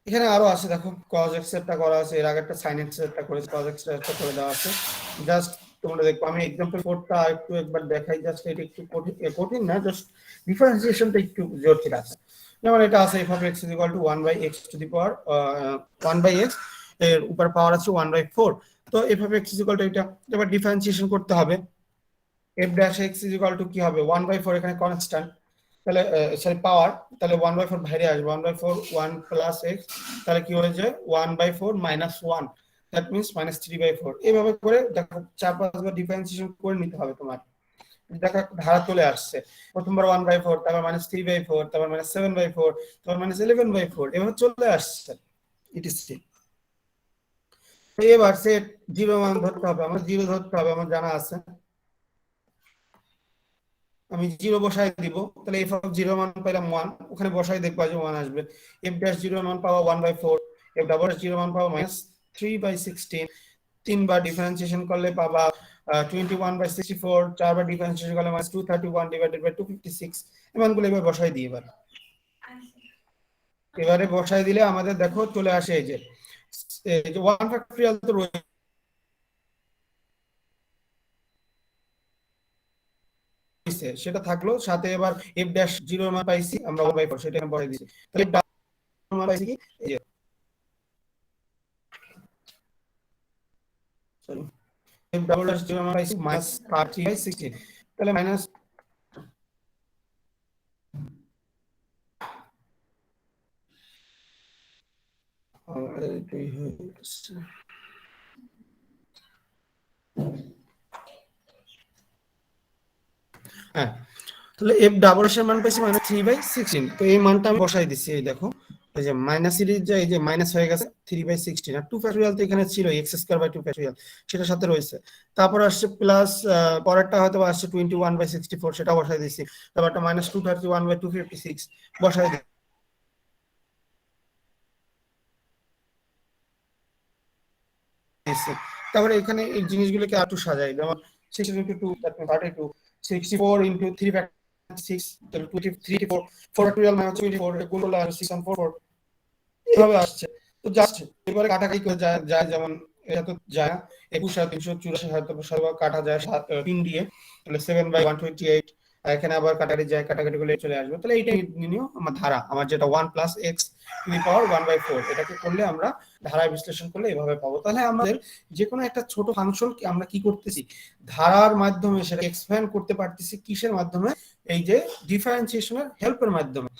এখানে আরো আছে, দেখো cos x এরটা করা আছে, এর আগেরটা sin x এরটা করে cos x এরটা করে দেওয়া আছে। জাস্ট তোমরা দেখো, আমি एग्जांपल 4টা একটু একবার দেখাই, জাস্ট এটা একটু কঠিন না, জাস্ট ডিফারেন্সিয়েশনটা একটু জটিল আছে। যেমন এটা আছে f of x = 1 by x to the power 1 by x, এর উপর পাওয়ার আছে 1 by 4। তো f of x = এটা, এবার ডিফারেন্সিয়েশন করতে হবে। f dash x = কি হবে 1 by 4, এখানে কনস্ট্যান্ট, তাহলে সরি পাওয়ার, তাহলে 1 by 4 বাইরে আসবে, 1 by 4 1 প্লাস x, তাহলে কি হয়ে যায় 1 by 4 minus 1, that means minus 3 by 4। এইভাবে করে দেখো 4-5 বার ডিফারেন্সিয়েশন করে নিতে হবে তোমার। দেখো ধারা চলে আসছে, প্রথমবার 1 by 4, তারপর মাইনাস 3 by 4, তারপর মাইনাস 7 by 4, তারপর মাইনাস 11 by 4, এভাবে চলে আসছে ইটিসি। এবার সেট জিরো মান ধরতে হবে, আমার জিরো ধরতে হবে, আমার জানা আছে। আমি জিরো বসাই দিব, তাহলে এফ অফ জিরো মান পাইলাম ওয়ান, ওখানে বসাই দেখবা যে ওয়ান আসবে। এফ ড্যাশ জিরো মান পাওয়া 1/4, এফ ডাবল ড্যাশ জিরো মান পাওয়া -3/16, তিনবার ডিফারেন্সিয়েশন করলে পাবা 21/64, চারবার ডিফারেন্সিয়েশন করলে -231 ডিভাইডেড বাই 256। এমানগুলো এবার বসাই দিই। এবারে বসাই দিলে আমাদের দেখো চলে আসে এই যে 1 ফ্যাক্টরিয়াল তো সেটা থাকলো, সাথে এবার f ড্যাশ 0 মান পাইছি আমরা 1/4, সেটা এখানে বসাই দিয়েছি। তাহলে মান পাইছি কি এই যে সরি f ডাবল ড্যাশ 0 মান পাইছি -30/16, তাহলে মাইনাস এটাই হয়ে গেছে। হ্যাঁ, তাহলে f ডাবল এর মান পাইছি -3/16, তো এই মানটা আমি বসাই দিছি। এই দেখো এই যে মাইনাস সিরিজ যে এই যে মাইনাস হয়ে গেছে 3/16, আর 2 ফ্যাক্টরিয়াল তো এখানে ছিল x² 2 ফ্যাক্টরিয়াল, সেটার সাথে রয়েছে। তারপর আসছে প্লাস, পরেরটা হয়তো আসছে 21/64, সেটা বসাই দিছি। তারপরটা -231/256 বসাই দিছি। তারপরে এখানে এই জিনিসগুলোকে আরেকটু সাজাই, যেমন 16 * 2 32, 64 * 3 6, তাহলে 24 ফ্যাক্টরিয়াল মানে 24, এটা গুণ করলে আসছে 644, এভাবে আসছে। তো জাস্ট এবারে কাটাকাটি করে যায় যায়, যেমন এটা তো যায় 21,384 হয়তো কাটা যায় 3 দিয়ে, তাহলে 7/128, এখানে আবার কাটাকাটি যায়, কাটাকাটি করলে চলে আসবে। তাহলে এইটাই নিও আমার ধারা, আমার যেটা 1 + x টু দি পাওয়ার 1/4, এটাকে করলে আমরা ধারায় বিশ্লেষণ করলে এভাবে পাবো। তাহলে আমাদের যে কোনো একটা ছোট ফাংশন আমরা কি করতেছি, ধারার মাধ্যমে সেটা এক্সপ্যান্ড করতে পারতেছি। কিসের মাধ্যমে? এই যে ডিফারেন্সিয়েশনের হেল্পের মাধ্যমে।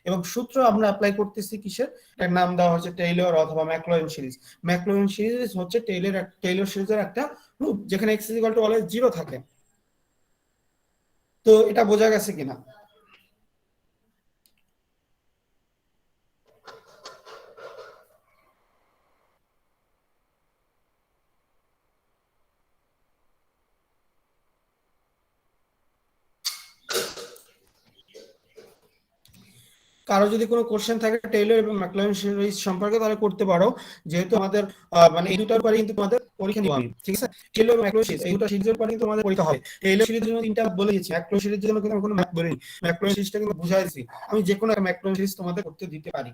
এবং সূত্র আমরা অ্যাপ্লাই করতেছি কিসের? এর নাম দেওয়া হচ্ছে টেইলর অথবা ম্যাকলরিন সিরিজ। ম্যাকলরিন সিরিজ হচ্ছে টেইলর সিরিজের একটা রূপ, যেখানে x = অলওয়েজ 0 থাকে। তো এটা বোঝা গেছে কিনা? কারো যদি কোনো কোশ্চেন থাকে টেইলর এবং ম্যাকলাউরিন সিরিজ সম্পর্কে তাহলে করতে পারো, যেহেতু আমাদের মানে এই দুটার পরে কিন্তু তোমাদের পরীক্ষা নিব আমি, ঠিক আছে? টেইলর এবং ম্যাকলাউরিন সিরিজ এই দুটো সিরিজের পরে কিন্তু তোমাদের পরীক্ষা হবে। টেইলর সিরিজের জন্য 3টা বলে দিয়েছি, ম্যাকলাউরিন সিরিজের জন্য কিন্তু আমি কোনো ম্যাথ বলিনি, ম্যাকলাউরিন সিরিজটা কিন্তু বুঝাইছি। আমি যে কোনো একটা ম্যাকলাউরিন সিরিজ তোমাদের করতে দিতে পারি,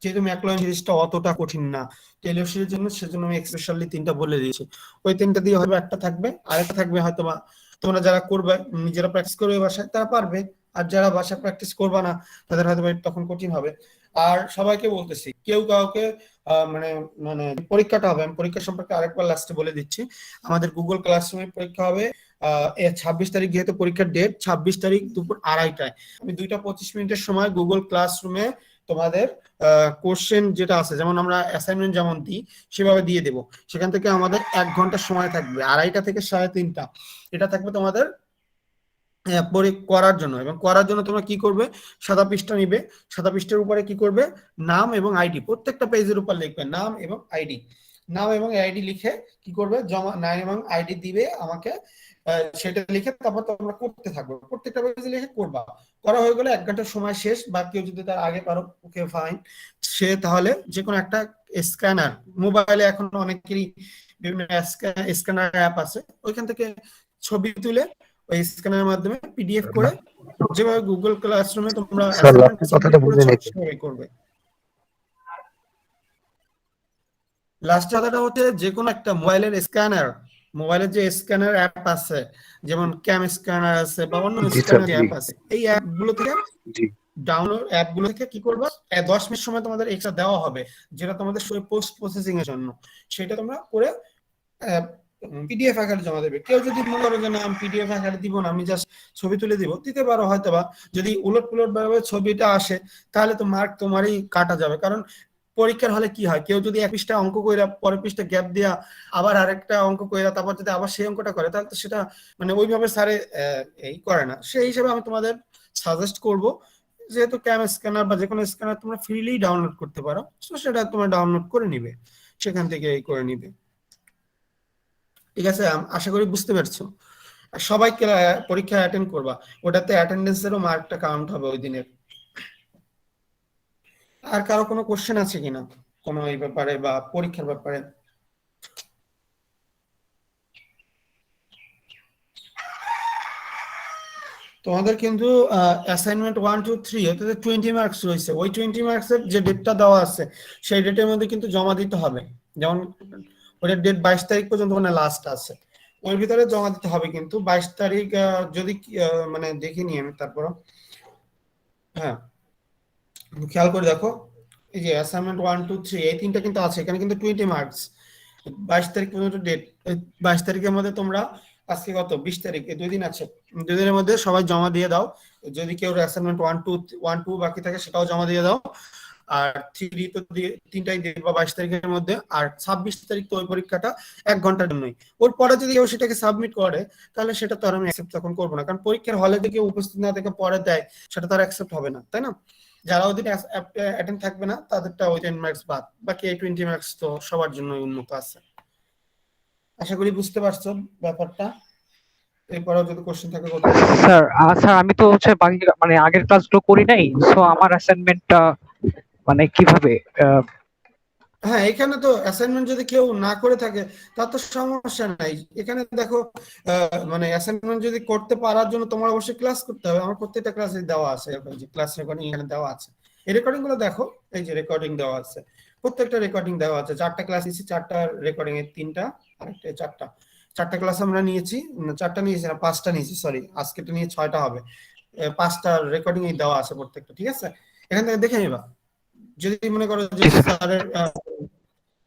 যেহেতু ম্যাকলাউরিন সিরিজটা অতটা কঠিন না। টেইলর সিরিজের জন্য সেজন্য আমি স্পেশালি 3টা বলে দিয়েছি। ওই 3টা দিয়ে হয়তো একটা থাকবে, আরেকটা থাকবে হয়তো বা তোমরা যারা করবে নিজেরা প্র্যাকটিস করবে বাসায় তারা পারবে, আর যারা বাসায় প্র্যাকটিস করবে না তাদের হয়তো তখন কঠিন হবে। আর সবাইকে বলতেছি, কেউ কাউকে মানে মানে পরীক্ষাটা হবে, আমি পরীক্ষা সম্পর্কে আরেকবার লাস্টে বলে দিচ্ছি। আমাদের গুগল ক্লাসরুমে পরীক্ষা হবে 26 তারিখ, যেহেতু পরীক্ষার ডেট 26 তারিখ দুপুর 2:30টায়। আমি 2:25 সময় গুগল ক্লাসরুমে তোমাদের কোশ্চেন যেটা আছে, যেমন আমরা অ্যাসাইনমেন্ট যেমন দিই সেভাবে দিয়ে দেব। সেখান থেকে আমাদের 1 ঘন্টা সময় থাকবে, 2:30 থেকে 3:30। এটা থাকবে তোমাদের করার জন্য। এবং করার জন্য তোমরা কি করবে, সাদা পৃষ্ঠা নিবে, সাদা পৃষ্ঠার উপরে কি করবে, নাম এবং আইডি, প্রত্যেকটা পেজের উপর লিখবে নাম এবং আইডি। নাম এবং আইডি লিখে কি করবে, জমা নাম এবং আইডি দিবে আমাকে, সেটা লিখে তারপর তোমরা করতে থাকবে, প্রত্যেকটা পেজে লিখে করবা। করা হয়ে গেলে 1 ঘন্টার সময় শেষ। বা কেউ যদি তার আগে পারো ওকে ফাইন, সে তাহলে যে কোনো একটা স্ক্যানার, মোবাইলে এখন অনেকেরই বিভিন্ন স্ক্যানার অ্যাপ আছে, ওইখান থেকে ছবি তুলে ওই স্ক্যানারের মাধ্যমে পিডিএফ করে, যেভাবে গুগল ক্লাসরুমে তোমরা স্যার অ্যাসাইনমেন্ট লাস্টের কথাটা সাবমিট বুঝে করেছো নিতে। সেভাবে করবে। লাস্ট কথাটা হচ্ছে যে কোনো একটা মোবাইলের স্ক্যানার, মোবাইলের যে স্ক্যানার অ্যাপ আছে, যেমন ক্যাম স্ক্যানার আছে বা অন্য জি স্যার, স্ক্যানার জি অ্যাপ আছে, এই অ্যাপগুলো থেকে জি। ডাউনলোড, অ্যাপগুলো থেকে কি করবা, 10 মিনিট সময় তোমাদের এক্সট্রা দেওয়া হবে, যেটা তোমাদের পোস্ট প্রসেসিং এর জন্য। সেটা তোমরা করে পিডিএফ আকারে জমা দেবে। কেউ যদি মনে করো যে না আমি পিডিএফ আকারে দিব না, আমি জাস্ট ছবি তুলে দিব, দিতে পারো হয়তো। বা যদি উলট পুলট ভাবে ছবিটা আসে তাহলে তো মার্ক তোমারই কাটা যাবে। কারণ পরীক্ষার হলে কি হয়, কেউ যদি 1 পৃষ্ঠা অঙ্ক কইরা পরের পৃষ্ঠা গ্যাপ দিয়া আবার আরেকটা অঙ্ক কইরা তারপর যদি আবার সেই অঙ্কটা করে, তাহলে তো সেটা মানে ওইভাবে স্যারে এই করে না। সেই হিসেবে আমি তোমাদের সাজেস্ট করব, যেহেতু ক্যাম স্ক্যানার বা যে কোনো স্ক্যানার তোমরা ফ্রিলি ডাউনলোড করতে পারো, তো সেটা তোমরা ডাউনলোড করে নিবে, সেখান থেকে এই করে নিবে। ঠিক আছে, আশা করি বুঝতে পারছো। আর সবাই পরীক্ষা অ্যাটেন্ড করবা, ওটাতে অ্যাটেন্ডেন্সেরও মার্কটা কাউন্ট হবে ওই দিনের। আর কারো কোনো কোশ্চেন আছে কিনা কোনো এই ব্যাপারে বা পরীক্ষার ব্যাপারে? তোমাদের কিন্তু অ্যাসাইনমেন্ট 1 2 3 এটাতে 20 মার্কস রয়েছে। ওই 20 মার্কসের যে ডেটটা দেওয়া আছে সেই ডেটের মধ্যে কিন্তু জমা দিতে হবে। যেমন ওটার ডেট 22 তারিখ পর্যন্ত মানে লাস্ট আছে, ওর ভিতরে জমা দিতে হবে। কিন্তু 22 তারিখ যদি মানে দেখিনি আমি, তারপর হ্যাঁ খেয়াল করে দেখো, এই যে অ্যাসাইনমেন্ট 1 2 3 এই 3টা কিন্তু আছে, এখানে কিন্তু 20 মার্কস। 22 তারিখ পর্যন্ত ডেট। 22 তারিখের মধ্যে তোমরা, আজকে কত 20 তারিখ, এই 2 দিন আছে, 2 দিনের মধ্যে সবাই জমা দিয়ে দাও। যদি কেউ অ্যাসাইনমেন্ট 1 2 বাকি থাকে সেটাও জমা দিয়ে দাও। আর 3 তো 3টাই দিবা 22 তারিখের মধ্যে। আর 26 তারিখ তো ওই পরীক্ষাটা 1 ঘন্টার জন্যই। ওর পরে যদি কেউ সেটাকে সাবমিট করে তাহলে সেটা তো আর আমি অ্যাকসেপ্ট তখন করবো না, কারণ পরীক্ষার হলে থেকে উপস্থিত না থেকে পরে দেয়, সেটা তো আর অ্যাকসেপ্ট হবে না, তাই না? যারা ওদিন অ্যাটেন্ড থাকবে না তাদেরটা ওই 10 মার্কস বাদ, বাকি এই 20 মার্কস তো সবার জন্য উন্মুক্ত আছে। আশা করি বুঝতে পারছো ব্যাপারটা। এরপরেও যদি কোশ্চেন থাকে করতে পারো। স্যার স্যার আমি তো হচ্ছে বাকি মানে আগের ক্লাসগুলো করি নাই, সো আমার অ্যাসাইনমেন্টটা মানে কিভাবে হ্যাঁ, এখানে তো অ্যাসাইনমেন্ট যদি কেউ না করে থাকে তার তো সমস্যা নাই। এখানে দেখো মানে অ্যাসাইনমেন্ট যদি করতে পারার জন্য তোমার অবশ্যই ক্লাস করতে হবে। আমার প্রত্যেকটা ক্লাসে দেওয়া আছে, যে ক্লাস রেকর্ডিং এখানে দেওয়া আছে। এই রেকর্ডিং গুলো দেখো, এই যে রেকর্ডিং দেওয়া আছে, প্রত্যেকটা রেকর্ডিং দেওয়া আছে। 4টা ক্লাস নিয়েছি, 4টা রেকর্ডিং এর 3টা আরেকটা 4টা ক্লাস আমরা নিয়েছি। 4টা নিয়েছি না 5টা নিয়েছি, সরি আজকেটা নিয়ে 6টা হবে। 5টা রেকর্ডিং দেওয়া আছে প্রত্যেকটা, ঠিক আছে? এখান থেকে দেখে নিবা। যদি মনে করো যে স্যারের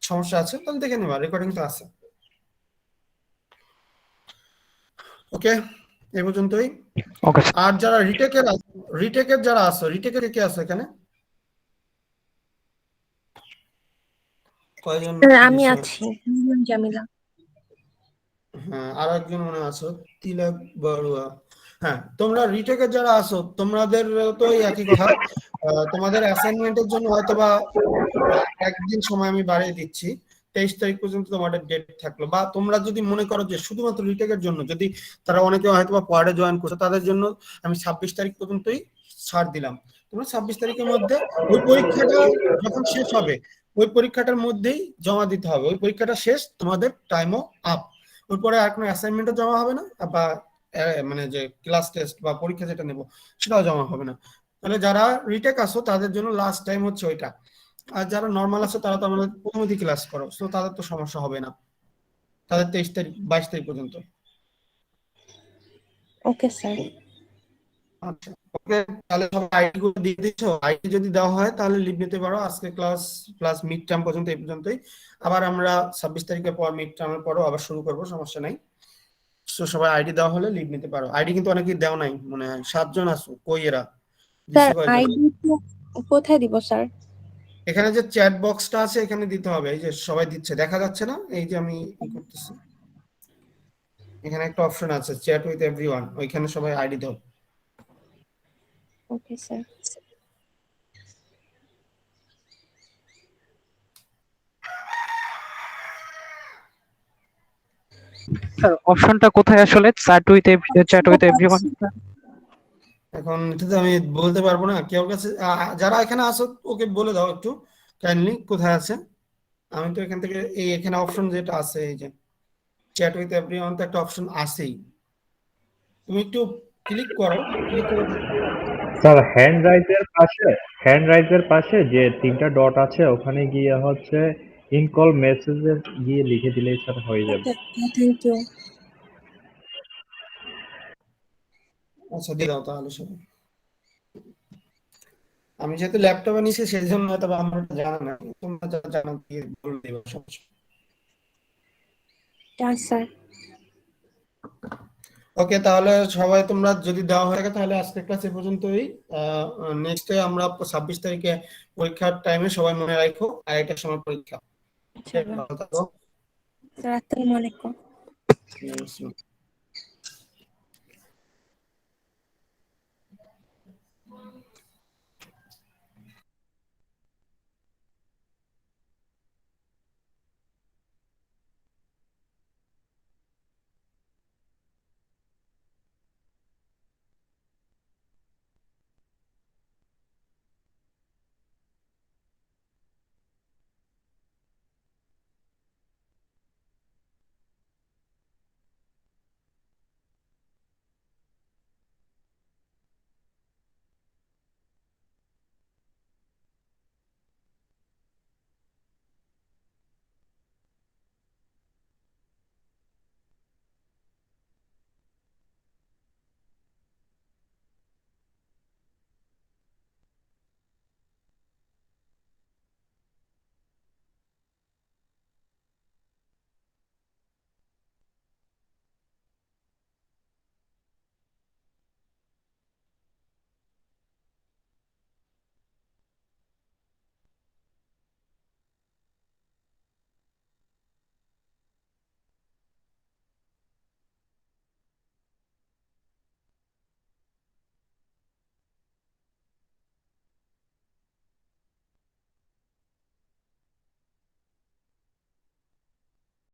সমস্যা আছে তাহলে দেখে নেবা, রেকর্ডিং তো আছে। ওকে, এই পর্যন্তই। ওকে আর যারা রিটেকের যারা আছো, রিটেকের কে আছে এখানে? কয়জন? আমি আছি, জামিলা। হ্যাঁ, আর একজন মনে আছে তিলক বড়ুয়া। হ্যাঁ, তোমরা রিটেকের যারা আছো তোমাদের তো একই কথা। তোমাদের অ্যাসাইনমেন্টের জন্য হয়তোবা একদিন সময় আমি বাড়িয়ে দিচ্ছি, 23 তারিখ পর্যন্ত তোমাদের ডেট থাকলো। বা তোমরা যদি মনে করো যে শুধুমাত্র রিটেকের জন্য, যদি তারা অনেকে হয়তো বা পরে জয়েন করছে তাদের জন্য আমি 26 তারিখ পর্যন্তই ছাড় দিলাম। তোমরা 26 তারিখের মধ্যে ওই পরীক্ষাটা যখন শেষ হবে ওই পরীক্ষাটার মধ্যেই জমা দিতে হবে। ওই পরীক্ষাটা শেষ, তোমাদের টাইমও আপ। ওর পরে আর কোনো অ্যাসাইনমেন্টও জমা হবে না, বা মানে যে ক্লাস টেস্ট বা পরীক্ষা যেটা নেব সেটাও জমা হবে না। তাহলে যারা রিটেক আসো তাদের জন্য লাস্ট টাইম হচ্ছে ওইটা। আর যারা নর্মাল আছে তারা তো আমাদের প্রথমে ক্লাস করো, তো তাদের তো সমস্যা হবে না, তাদের 23 তারিখ 22 তারিখ পর্যন্ত। Okay sir. আচ্ছা, ওকে, তাহলে সব আইডি গুলো দিয়ে দিচ্ছ। আইডি যদি দেওয়া হয় তাহলে লিভ নিতে পারো আজকে ক্লাস প্লাস মিড টার্ম পর্যন্ত, এই পর্যন্তই। আবার আমরা 26 তারিখের পর মিড টার্মের পরও আবার শুরু করবো, সমস্যা নাই। তো সবাই আইডি দেওয়া হলে লিভ নিতে পারো। আইডি কিন্তু অনেকেই দেও নাই, মনে হয় 7 জন আছো, কই এরা? স্যার দিছে কয়জন? আইডি কোথায় দিব স্যার? এখানে যে চ্যাট বক্সটা আছে এখানে দিতে হবে। এই যে সবাই দিচ্ছে, দেখা যাচ্ছে না? এই যে আমি ই করতেছি, এখানে একটা অপশন আছে চ্যাট উইথ এভরিওয়ান, ওইখানে সবাই আইডি দাও। Okay sir. স্যার অপশনটা কোথায় আসলে? Chat with everyone? এখন এটা তো আমি বলতে পারবো না, কেউ কাছে যারা এখানে আছো ওকে বলে দাও একটু কাইন্ডলি কোথায় আছে। আমি তো এখান থেকে এই এখানে অপশন যেটা আছে, এই যে চ্যাট উইথ এভরিওয়ান, তো একটা অপশন আছেই, তুমি একটু ক্লিক করো, ক্লিক করে দেখো। স্যার হ্যান্ড রাইজের পাশে যে 3টা ডট আছে ওখানে গিয়ে হচ্ছে ইন কল মেসেজে গিয়ে লিখে দিলেই স্যার হয়ে যাবে। Thank you. আচ্ছা, দিয়ে দাও তাহলে সবাই। আমি যেহেতু ল্যাপটপে নিছি সেই জন্য হয়তো বা আমার এটা জানা নাই, তোমরা যারা জানো দিয়ে বলে দিও, সমস্যা। Done sir. ওকে, তাহলে সবাই তোমরা যদি দেওয়া হয়ে থাকে তাহলে আজকে ক্লাস এ পর্যন্তই। নেক্সটে আমরা 26 তারিখে পরীক্ষার টাইমে সবাই মনে রাখো 2:30টার সময় পরীক্ষা। আচ্ছা ভালো থাকো। স্যার, আসসালামু আলাইকুম। Yes,